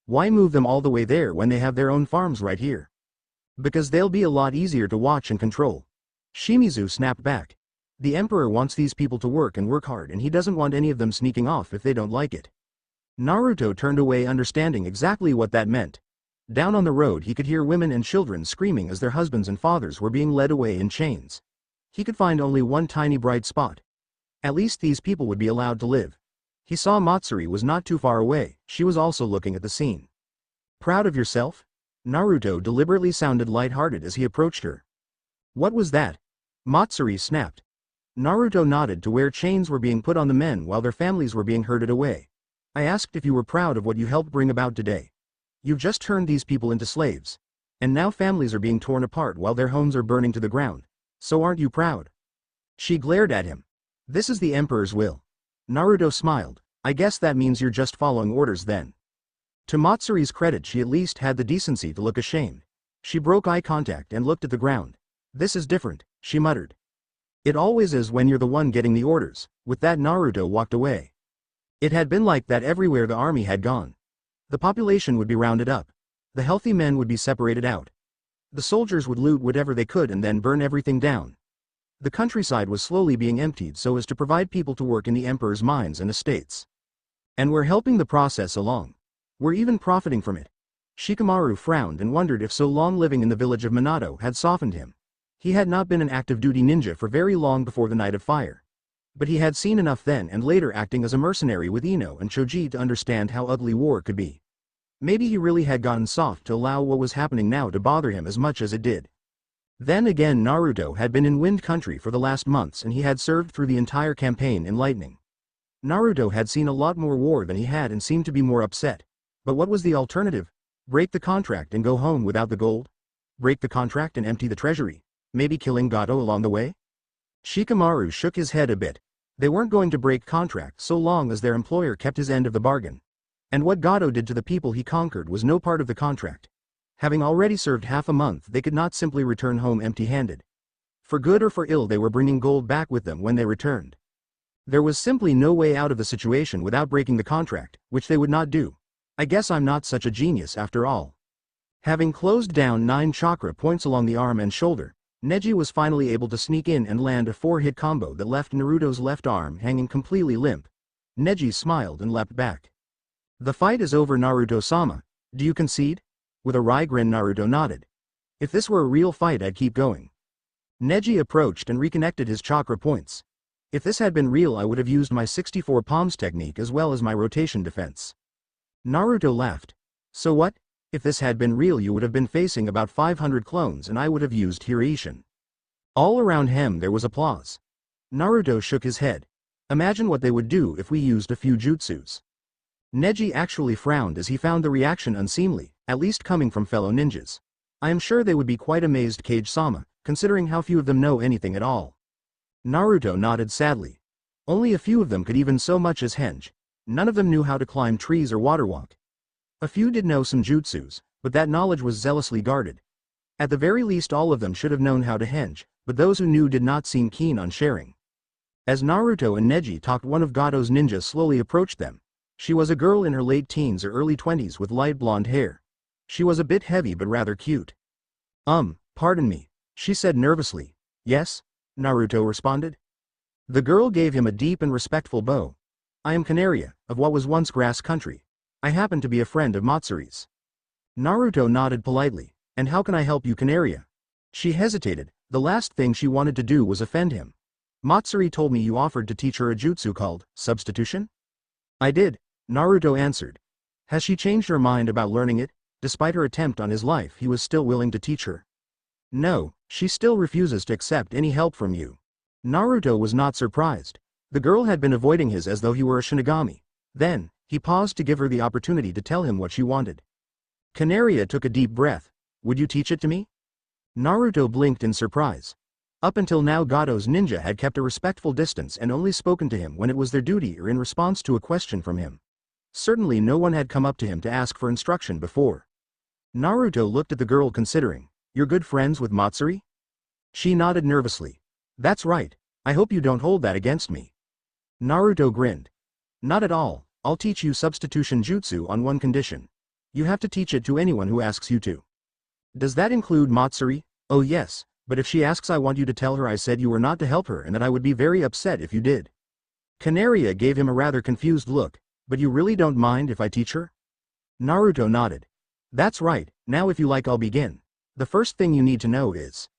Why move them all the way there when they have their own farms right here? Because they'll be a lot easier to watch and control. Shimizu snapped back. The emperor wants these people to work and work hard, and he doesn't want any of them sneaking off if they don't like it. Naruto turned away, understanding exactly what that meant. Down on the road he could hear women and children screaming as their husbands and fathers were being led away in chains. He could find only one tiny bright spot. At least these people would be allowed to live. He saw Matsuri was not too far away. She was also looking at the scene. Proud of yourself? Naruto deliberately sounded light-hearted as he approached her. What was that? Matsuri snapped. Naruto nodded to where chains were being put on the men while their families were being herded away. I asked if you were proud of what you helped bring about today. You've just turned these people into slaves. And now families are being torn apart while their homes are burning to the ground. So aren't you proud? She glared at him. This is the emperor's will. Naruto smiled. I guess that means you're just following orders then. To Matsuri's credit, she at least had the decency to look ashamed. She broke eye contact and looked at the ground. This is different, she muttered. It always is when you're the one getting the orders. With that, Naruto walked away. It had been like that everywhere the army had gone. The population would be rounded up. The healthy men would be separated out. The soldiers would loot whatever they could and then burn everything down. The countryside was slowly being emptied so as to provide people to work in the emperor's mines and estates. And we're helping the process along. We're even profiting from it. Shikamaru frowned and wondered if so long living in the village of Minato had softened him. He had not been an active duty ninja for very long before the Night of Fire. But he had seen enough then and later acting as a mercenary with Ino and Choji to understand how ugly war could be. Maybe he really had gotten soft to allow what was happening now to bother him as much as it did. Then again, Naruto had been in Wind Country for the last months and he had served through the entire campaign in Lightning. Naruto had seen a lot more war than he had and seemed to be more upset. But what was the alternative? Break the contract and go home without the gold? Break the contract and empty the treasury? Maybe killing Gato along the way? Shikamaru shook his head a bit. They weren't going to break contract so long as their employer kept his end of the bargain. And what Gato did to the people he conquered was no part of the contract. Having already served half a month, they could not simply return home empty-handed. For good or for ill, they were bringing gold back with them when they returned. There was simply no way out of the situation without breaking the contract, which they would not do. I guess I'm not such a genius after all. Having closed down 9 chakra points along the arm and shoulder, Neji was finally able to sneak in and land a 4-hit combo that left Naruto's left arm hanging completely limp. Neji smiled and leapt back. The fight is over, Naruto-sama. Do you concede? With a wry grin, Naruto nodded. If this were a real fight, I'd keep going. Neji approached and reconnected his chakra points. If this had been real, I would have used my 64 palms technique as well as my rotation defense. Naruto laughed. So what? If this had been real, you would have been facing about 500 clones and I would have used Hireishin. All around him there was applause. Naruto shook his head. Imagine what they would do if we used a few jutsus. Neji actually frowned as he found the reaction unseemly, at least coming from fellow ninjas. I am sure they would be quite amazed, Kage-sama, considering how few of them know anything at all. Naruto nodded sadly. Only a few of them could even so much as henge. None of them knew how to climb trees or water walk. A few did know some jutsus, but that knowledge was zealously guarded. At the very least, all of them should have known how to henge, but those who knew did not seem keen on sharing. As Naruto and Neji talked, one of Gato's ninjas slowly approached them. She was a girl in her late teens or early 20s with light blonde hair. She was a bit heavy but rather cute. Pardon me, she said nervously. Yes? Naruto responded. The girl gave him a deep and respectful bow. I am Canaria, of what was once Grass Country. I happen to be a friend of Matsuri's. Naruto nodded politely. And how can I help you, Canaria? She hesitated. The last thing she wanted to do was offend him. Matsuri told me you offered to teach her a jutsu called substitution? I did, Naruto answered. Has she changed her mind about learning it? Despite her attempt on his life, he was still willing to teach her. No, she still refuses to accept any help from you. Naruto was not surprised. The girl had been avoiding his as though he were a Shinigami. Then, he paused to give her the opportunity to tell him what she wanted. Canaria took a deep breath. Would you teach it to me? Naruto blinked in surprise. Up until now, Gato's ninja had kept a respectful distance and only spoken to him when it was their duty or in response to a question from him. Certainly no one had come up to him to ask for instruction before. Naruto looked at the girl, considering. You're good friends with Matsuri? She nodded nervously. That's right. I hope you don't hold that against me. Naruto grinned. Not at all. I'll teach you substitution jutsu on one condition. You have to teach it to anyone who asks you to. Does that include Matsuri? Oh yes, but if she asks, I want you to tell her I said you were not to help her and that I would be very upset if you did. Canaria gave him a rather confused look. But you really don't mind if I teach her? Naruto nodded. That's right, now if you like I'll begin. The first thing you need to know is.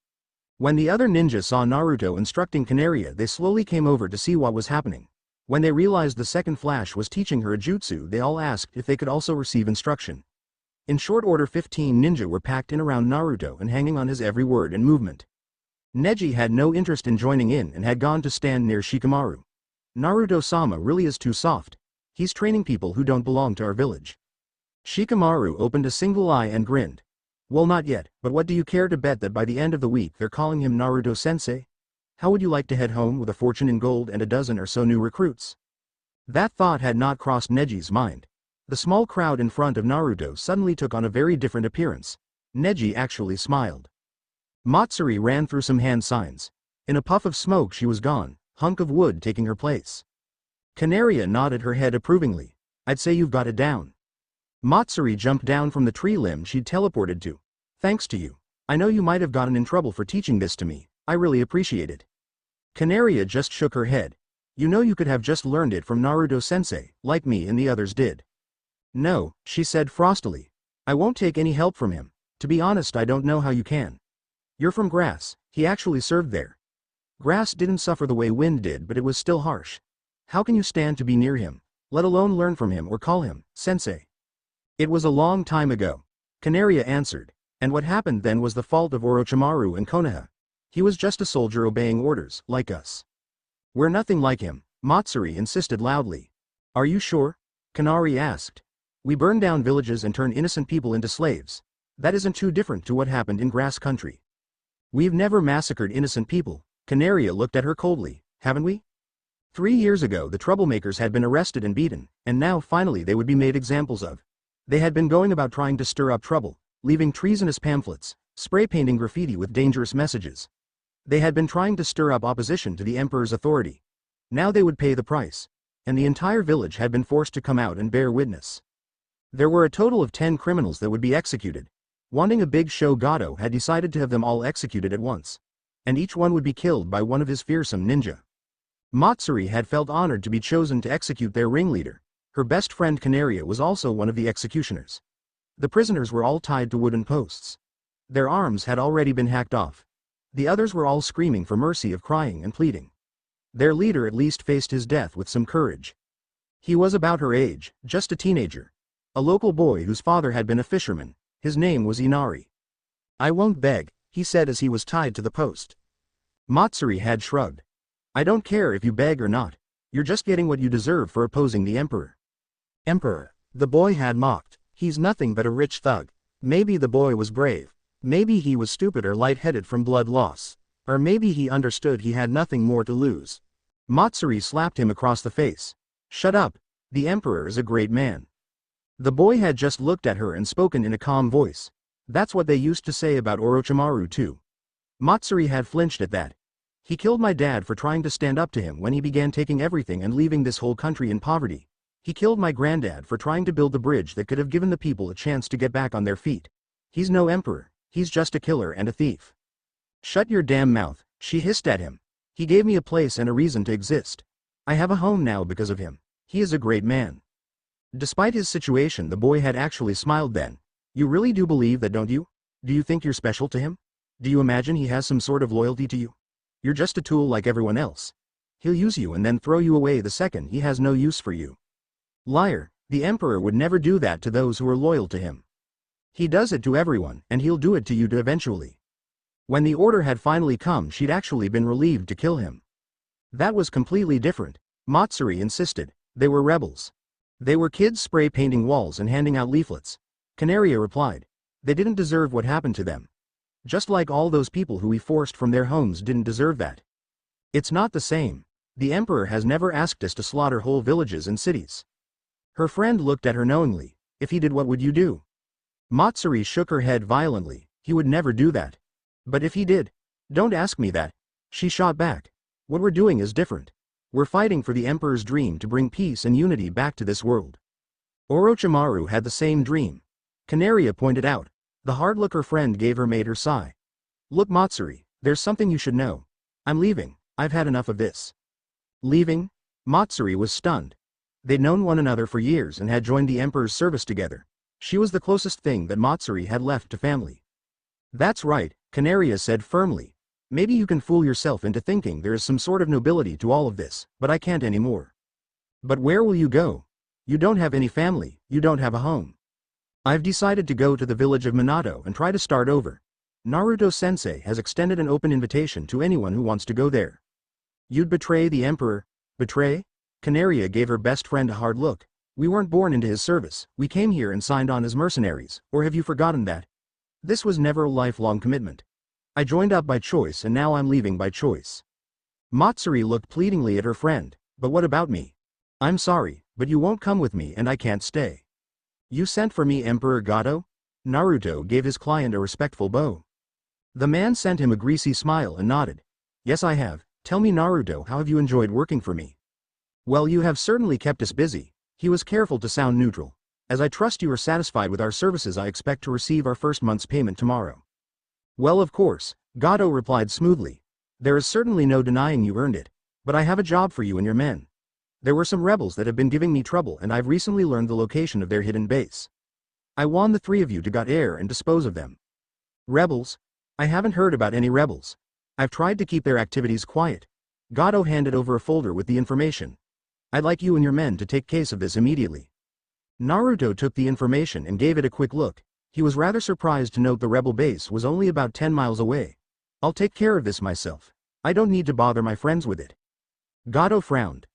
When the other ninja saw Naruto instructing Canaria, they slowly came over to see what was happening. When they realized the second Flash was teaching her a jutsu, they all asked if they could also receive instruction. In short order, 15 ninja were packed in around Naruto and hanging on his every word and movement. Neji had no interest in joining in and had gone to stand near Shikamaru. Naruto-sama really is too soft. He's training people who don't belong to our village. Shikamaru opened a single eye and grinned. Well, not yet, but what do you care to bet that by the end of the week they're calling him Naruto-sensei? How would you like to head home with a fortune in gold and a dozen or so new recruits? That thought had not crossed Neji's mind. The small crowd in front of Naruto suddenly took on a very different appearance. Neji actually smiled. Matsuri ran through some hand signs. In a puff of smoke she was gone, hunk of wood taking her place. Canaria nodded her head approvingly. I'd say you've got it down. Matsuri jumped down from the tree limb she'd teleported to. Thanks to you. I know you might have gotten in trouble for teaching this to me. I really appreciate it. Canaria just shook her head. You know you could have just learned it from Naruto-sensei, like me and the others did. No, she said frostily. I won't take any help from him. To be honest, I don't know how you can. You're from grass. He actually served there. Grass didn't suffer the way wind did, but it was still harsh. How can you stand to be near him, let alone learn from him or call him sensei? It was a long time ago. Canaria answered. And what happened then was the fault of Orochimaru and Konoha. He was just a soldier obeying orders, like us. We're nothing like him, Matsuri insisted loudly. Are you sure? Kanari asked. We burn down villages and turn innocent people into slaves. That isn't too different to what happened in grass country. We've never massacred innocent people. Canaria looked at her coldly. Haven't we? 3 years ago the troublemakers had been arrested and beaten, and now finally they would be made examples of. They had been going about trying to stir up trouble, leaving treasonous pamphlets, spray painting graffiti with dangerous messages. They had been trying to stir up opposition to the emperor's authority. Now they would pay the price. And the entire village had been forced to come out and bear witness. There were a total of 10 criminals that would be executed. Wanting a big show, Gato had decided to have them all executed at once. And each one would be killed by one of his fearsome ninja. Matsuri had felt honored to be chosen to execute their ringleader. Her best friend Canaria was also one of the executioners. The prisoners were all tied to wooden posts. Their arms had already been hacked off. The others were all screaming for mercy, of crying and pleading. Their leader at least faced his death with some courage. He was about her age, just a teenager. A local boy whose father had been a fisherman. His name was Inari. I won't beg, he said as he was tied to the post. Matsuri had shrugged. I don't care if you beg or not. You're just getting what you deserve for opposing the emperor. Emperor, the boy had mocked. He's nothing but a rich thug. Maybe the boy was brave. Maybe he was stupid or lightheaded from blood loss. Or maybe he understood he had nothing more to lose. Matsuri slapped him across the face. Shut up. The emperor is a great man. The boy had just looked at her and spoken in a calm voice. That's what they used to say about Orochimaru too. Matsuri had flinched at that. He killed my dad for trying to stand up to him when he began taking everything and leaving this whole country in poverty. He killed my granddad for trying to build the bridge that could have given the people a chance to get back on their feet. He's no emperor, he's just a killer and a thief. Shut your damn mouth, she hissed at him. He gave me a place and a reason to exist. I have a home now because of him. He is a great man. Despite his situation, the boy had actually smiled then. You really do believe that, don't you? Do you think you're special to him? Do you imagine he has some sort of loyalty to you? You're just a tool like everyone else. He'll use you and then throw you away the second he has no use for you. Liar, the Emperor would never do that to those who are loyal to him. He does it to everyone, and he'll do it to you too eventually. When the order had finally come, she'd actually been relieved to kill him. That was completely different, Matsuri insisted. They were rebels. They were kids spray painting walls and handing out leaflets. Canaria replied. They didn't deserve what happened to them. Just like all those people who we forced from their homes didn't deserve that. It's not the same. The Emperor has never asked us to slaughter whole villages and cities. Her friend looked at her knowingly. If he did, what would you do? Matsuri shook her head violently. He would never do that. But if he did? Don't ask me that. She shot back. What we're doing is different. We're fighting for the Emperor's dream to bring peace and unity back to this world. Orochimaru had the same dream. Canaria pointed out. The hard look her friend gave her made her sigh. Look, Matsuri, there's something you should know. I'm leaving. I've had enough of this. Leaving? Matsuri was stunned. They'd known one another for years and had joined the Emperor's service together. She was the closest thing that Matsuri had left to family. That's right, Canaria said firmly. Maybe you can fool yourself into thinking there is some sort of nobility to all of this, but I can't anymore. But where will you go? You don't have any family, you don't have a home. I've decided to go to the village of Minato and try to start over. Naruto-sensei has extended an open invitation to anyone who wants to go there. You'd betray the Emperor? Betray? Canaria gave her best friend a hard look. We weren't born into his service, we came here and signed on as mercenaries, or have you forgotten that? This was never a lifelong commitment. I joined up by choice and now I'm leaving by choice. Matsuri looked pleadingly at her friend. But what about me? I'm sorry, but you won't come with me and I can't stay. You sent for me, Emperor Gato? Naruto gave his client a respectful bow. The man sent him a greasy smile and nodded. Yes, I have. Tell me, Naruto, how have you enjoyed working for me? Well, you have certainly kept us busy. He was careful to sound neutral. As I trust you are satisfied with our services, I expect to receive our first month's payment tomorrow. Well, of course, Gato replied smoothly. There is certainly no denying you earned it. But I have a job for you and your men. There were some rebels that have been giving me trouble and I've recently learned the location of their hidden base. I want the three of you to get air and dispose of them. Rebels? I haven't heard about any rebels. I've tried to keep their activities quiet. Gato handed over a folder with the information. I'd like you and your men to take case of this immediately. Naruto took the information and gave it a quick look. He was rather surprised to note the rebel base was only about 10 miles away. I'll take care of this myself. I don't need to bother my friends with it. Gato frowned.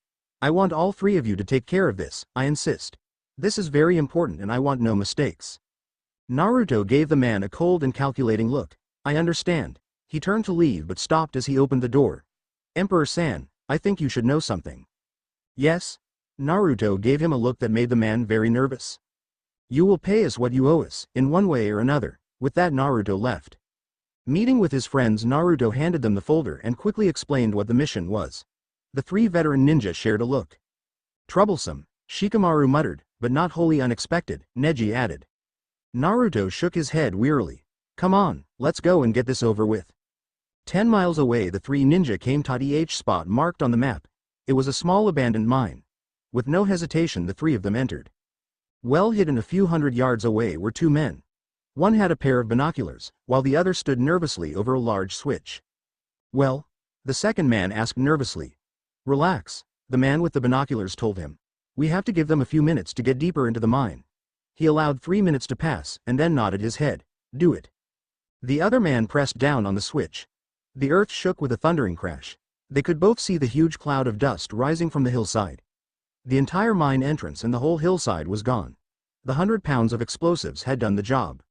I want all three of you to take care of this, I insist. This is very important and I want no mistakes. Naruto gave the man a cold and calculating look. I understand. He turned to leave but stopped as he opened the door. Emperor-san, I think you should know something. Yes? Naruto gave him a look that made the man very nervous. You will pay us what you owe us, in one way or another. With that, Naruto left. Meeting with his friends, Naruto handed them the folder and quickly explained what the mission was. The three veteran ninja shared a look. Troublesome, Shikamaru muttered, but not wholly unexpected, Neji added. Naruto shook his head wearily. Come on, let's go and get this over with. 10 miles away, the three ninja came to the spot marked on the map. It was a small abandoned mine. With no hesitation, the three of them entered. Well hidden a few hundred yards away were two men. One had a pair of binoculars, while the other stood nervously over a large switch. Well? The second man asked nervously. Relax, the man with the binoculars told him. We have to give them a few minutes to get deeper into the mine. He allowed 3 minutes to pass, and then nodded his head. Do it. The other man pressed down on the switch. The earth shook with a thundering crash. They could both see the huge cloud of dust rising from the hillside. The entire mine entrance and the whole hillside was gone. The 100 pounds of explosives had done the job.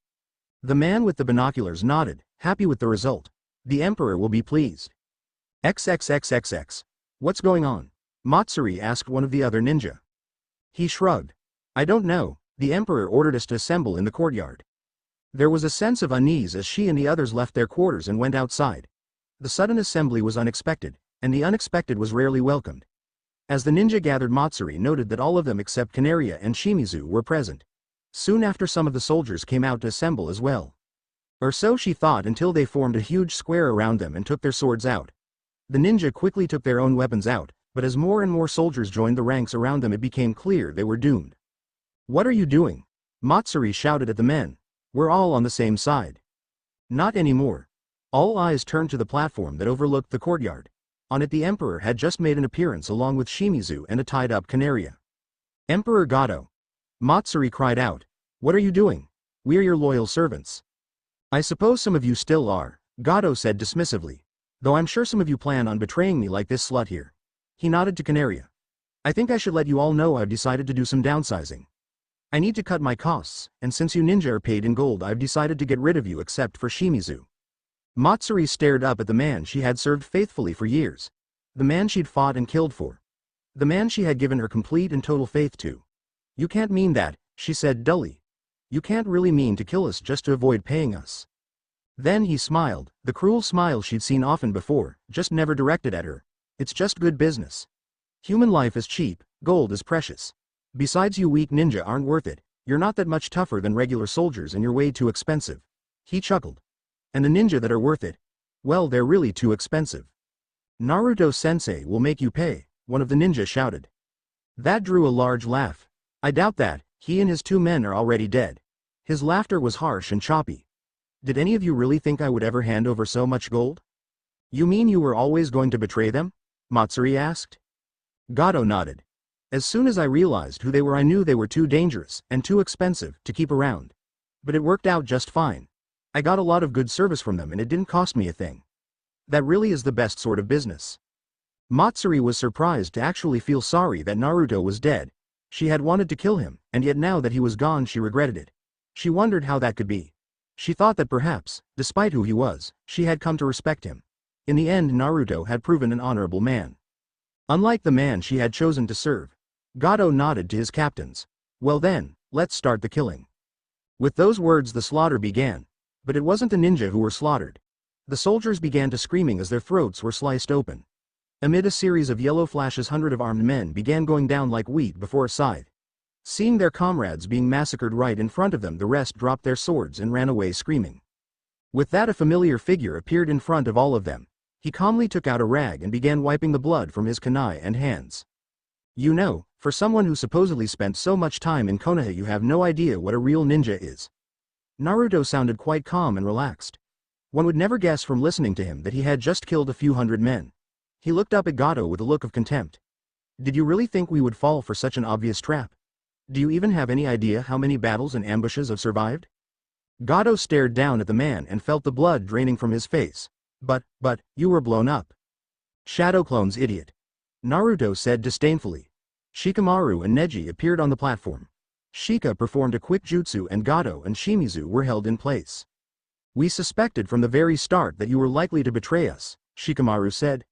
The man with the binoculars nodded, happy with the result. The Emperor will be pleased. XXXXX. What's going on? Matsuri asked one of the other ninja. He shrugged. I don't know, the Emperor ordered us to assemble in the courtyard. There was a sense of unease as she and the others left their quarters and went outside. The sudden assembly was unexpected, and the unexpected was rarely welcomed. As the ninja gathered, Matsuri noted that all of them except Canaria and Shimizu were present. Soon after, some of the soldiers came out to assemble as well. Or so she thought, until they formed a huge square around them and took their swords out. The ninja quickly took their own weapons out, but as more and more soldiers joined the ranks around them, it became clear they were doomed. What are you doing? Matsuri shouted at the men. We're all on the same side. Not anymore. All eyes turned to the platform that overlooked the courtyard. On it the Emperor had just made an appearance along with Shimizu and a tied-up Canaria. Emperor Gato. Matsuri cried out. What are you doing? We are your loyal servants. I suppose some of you still are, Gato said dismissively. Though I'm sure some of you plan on betraying me like this slut here. He nodded to Canaria. I think I should let you all know I've decided to do some downsizing. I need to cut my costs, and since you ninja are paid in gold I've decided to get rid of you except for Shimizu. Matsuri stared up at the man she had served faithfully for years. The man she'd fought and killed for. The man she had given her complete and total faith to. You can't mean that, she said dully. You can't really mean to kill us just to avoid paying us. Then he smiled, the cruel smile she'd seen often before, just never directed at her. It's just good business. Human life is cheap, gold is precious. Besides, you weak ninja aren't worth it. You're not that much tougher than regular soldiers and you're way too expensive. He chuckled. And the ninja that are worth it? Well, they're really too expensive. Naruto-sensei will make you pay, one of the ninja shouted. That drew a large laugh. I doubt that, he and his 2 men are already dead. His laughter was harsh and choppy. Did any of you really think I would ever hand over so much gold? You mean you were always going to betray them? Matsuri asked. Gato nodded. As soon as I realized who they were I knew they were too dangerous and too expensive to keep around. But it worked out just fine. I got a lot of good service from them and it didn't cost me a thing. That really is the best sort of business. Matsuri was surprised to actually feel sorry that Naruto was dead. She had wanted to kill him, and yet now that he was gone she regretted it. She wondered how that could be. She thought that perhaps, despite who he was, she had come to respect him. In the end Naruto had proven an honorable man. Unlike the man she had chosen to serve. Gato nodded to his captains. Well then, let's start the killing. With those words the slaughter began. But it wasn't the ninja who were slaughtered. The soldiers began to screaming as their throats were sliced open. Amid a series of yellow flashes hundreds of armed men began going down like wheat before a scythe. Seeing their comrades being massacred right in front of them the rest dropped their swords and ran away screaming. With that a familiar figure appeared in front of all of them. He calmly took out a rag and began wiping the blood from his kunai and hands. You know, for someone who supposedly spent so much time in Konoha you have no idea what a real ninja is. Naruto sounded quite calm and relaxed. One would never guess from listening to him that he had just killed a few hundred men. He looked up at Gato with a look of contempt. Did you really think we would fall for such an obvious trap? Do you even have any idea how many battles and ambushes have survived? Gato stared down at the man and felt the blood draining from his face. But, you were blown up. Shadow clones idiot. Naruto said disdainfully. Shikamaru and Neji appeared on the platform. Shika performed a quick jutsu and Gato and Shimizu were held in place. We suspected from the very start that you were likely to betray us, Shikamaru said.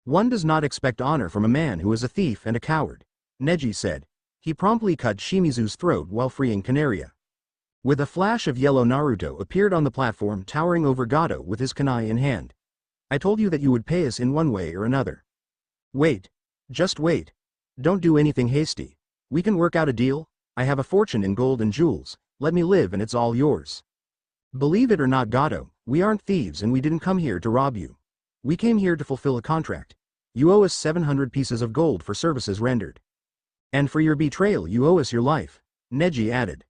One does not expect honor from a man who is a thief and a coward, Neji said. He promptly cut Shimizu's throat while freeing Canaria. With a flash of yellow Naruto appeared on the platform towering over Gato with his kunai in hand. I told you that you would pay us in one way or another. Wait. Just wait. Don't do anything hasty. We can work out a deal. I have a fortune in gold and jewels, let me live and it's all yours. Believe it or not Gato, we aren't thieves and we didn't come here to rob you. We came here to fulfill a contract. You owe us 700 pieces of gold for services rendered. And for your betrayal you owe us your life, Neji added.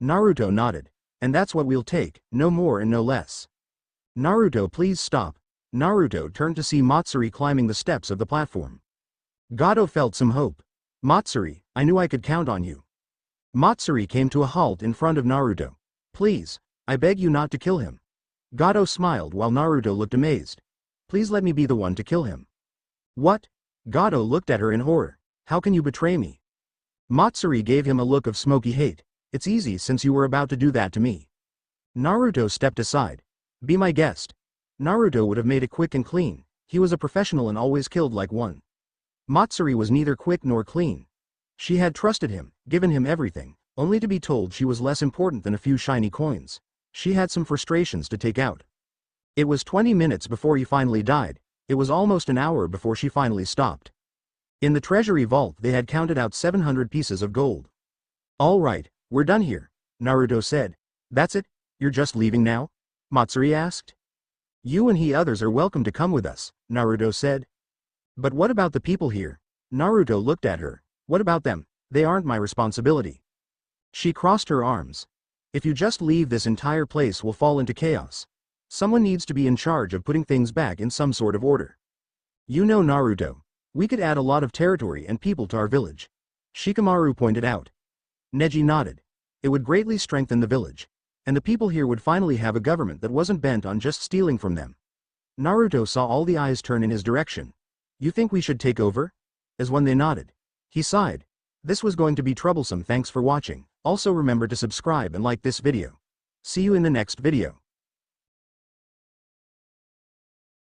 Naruto nodded. And that's what we'll take, no more and no less. Naruto please stop. Naruto turned to see Matsuri climbing the steps of the platform. Gato felt some hope. Matsuri, I knew I could count on you. Matsuri came to a halt in front of Naruto. Please, I beg you not to kill him. Gato smiled while Naruto looked amazed. Please let me be the one to kill him. What? Gato looked at her in horror. How can you betray me? Matsuri gave him a look of smoky hate. It's easy since you were about to do that to me. Naruto stepped aside. Be my guest. Naruto would have made it quick and clean. He was a professional and always killed like one. Matsuri was neither quick nor clean. She had trusted him, given him everything, only to be told she was less important than a few shiny coins. She had some frustrations to take out. It was 20 minutes before he finally died. It was almost an hour before she finally stopped. In the treasury vault they had counted out 700 pieces of gold. All right, we're done here, Naruto said. That's it? You're just leaving now? Matsuri asked. You and he others are welcome to come with us, Naruto said. But what about the people here? Naruto looked at her. What about them? They aren't my responsibility. She crossed her arms. If you just leave this entire place will fall into chaos. Someone needs to be in charge of putting things back in some sort of order. You know Naruto. We could add a lot of territory and people to our village. Shikamaru pointed out. Neji nodded. It would greatly strengthen the village. And the people here would finally have a government that wasn't bent on just stealing from them. Naruto saw all the eyes turn in his direction. You think we should take over? As when they nodded. He sighed. This was going to be troublesome. Thanks for watching. Also remember to subscribe and like this video. See you in the next video.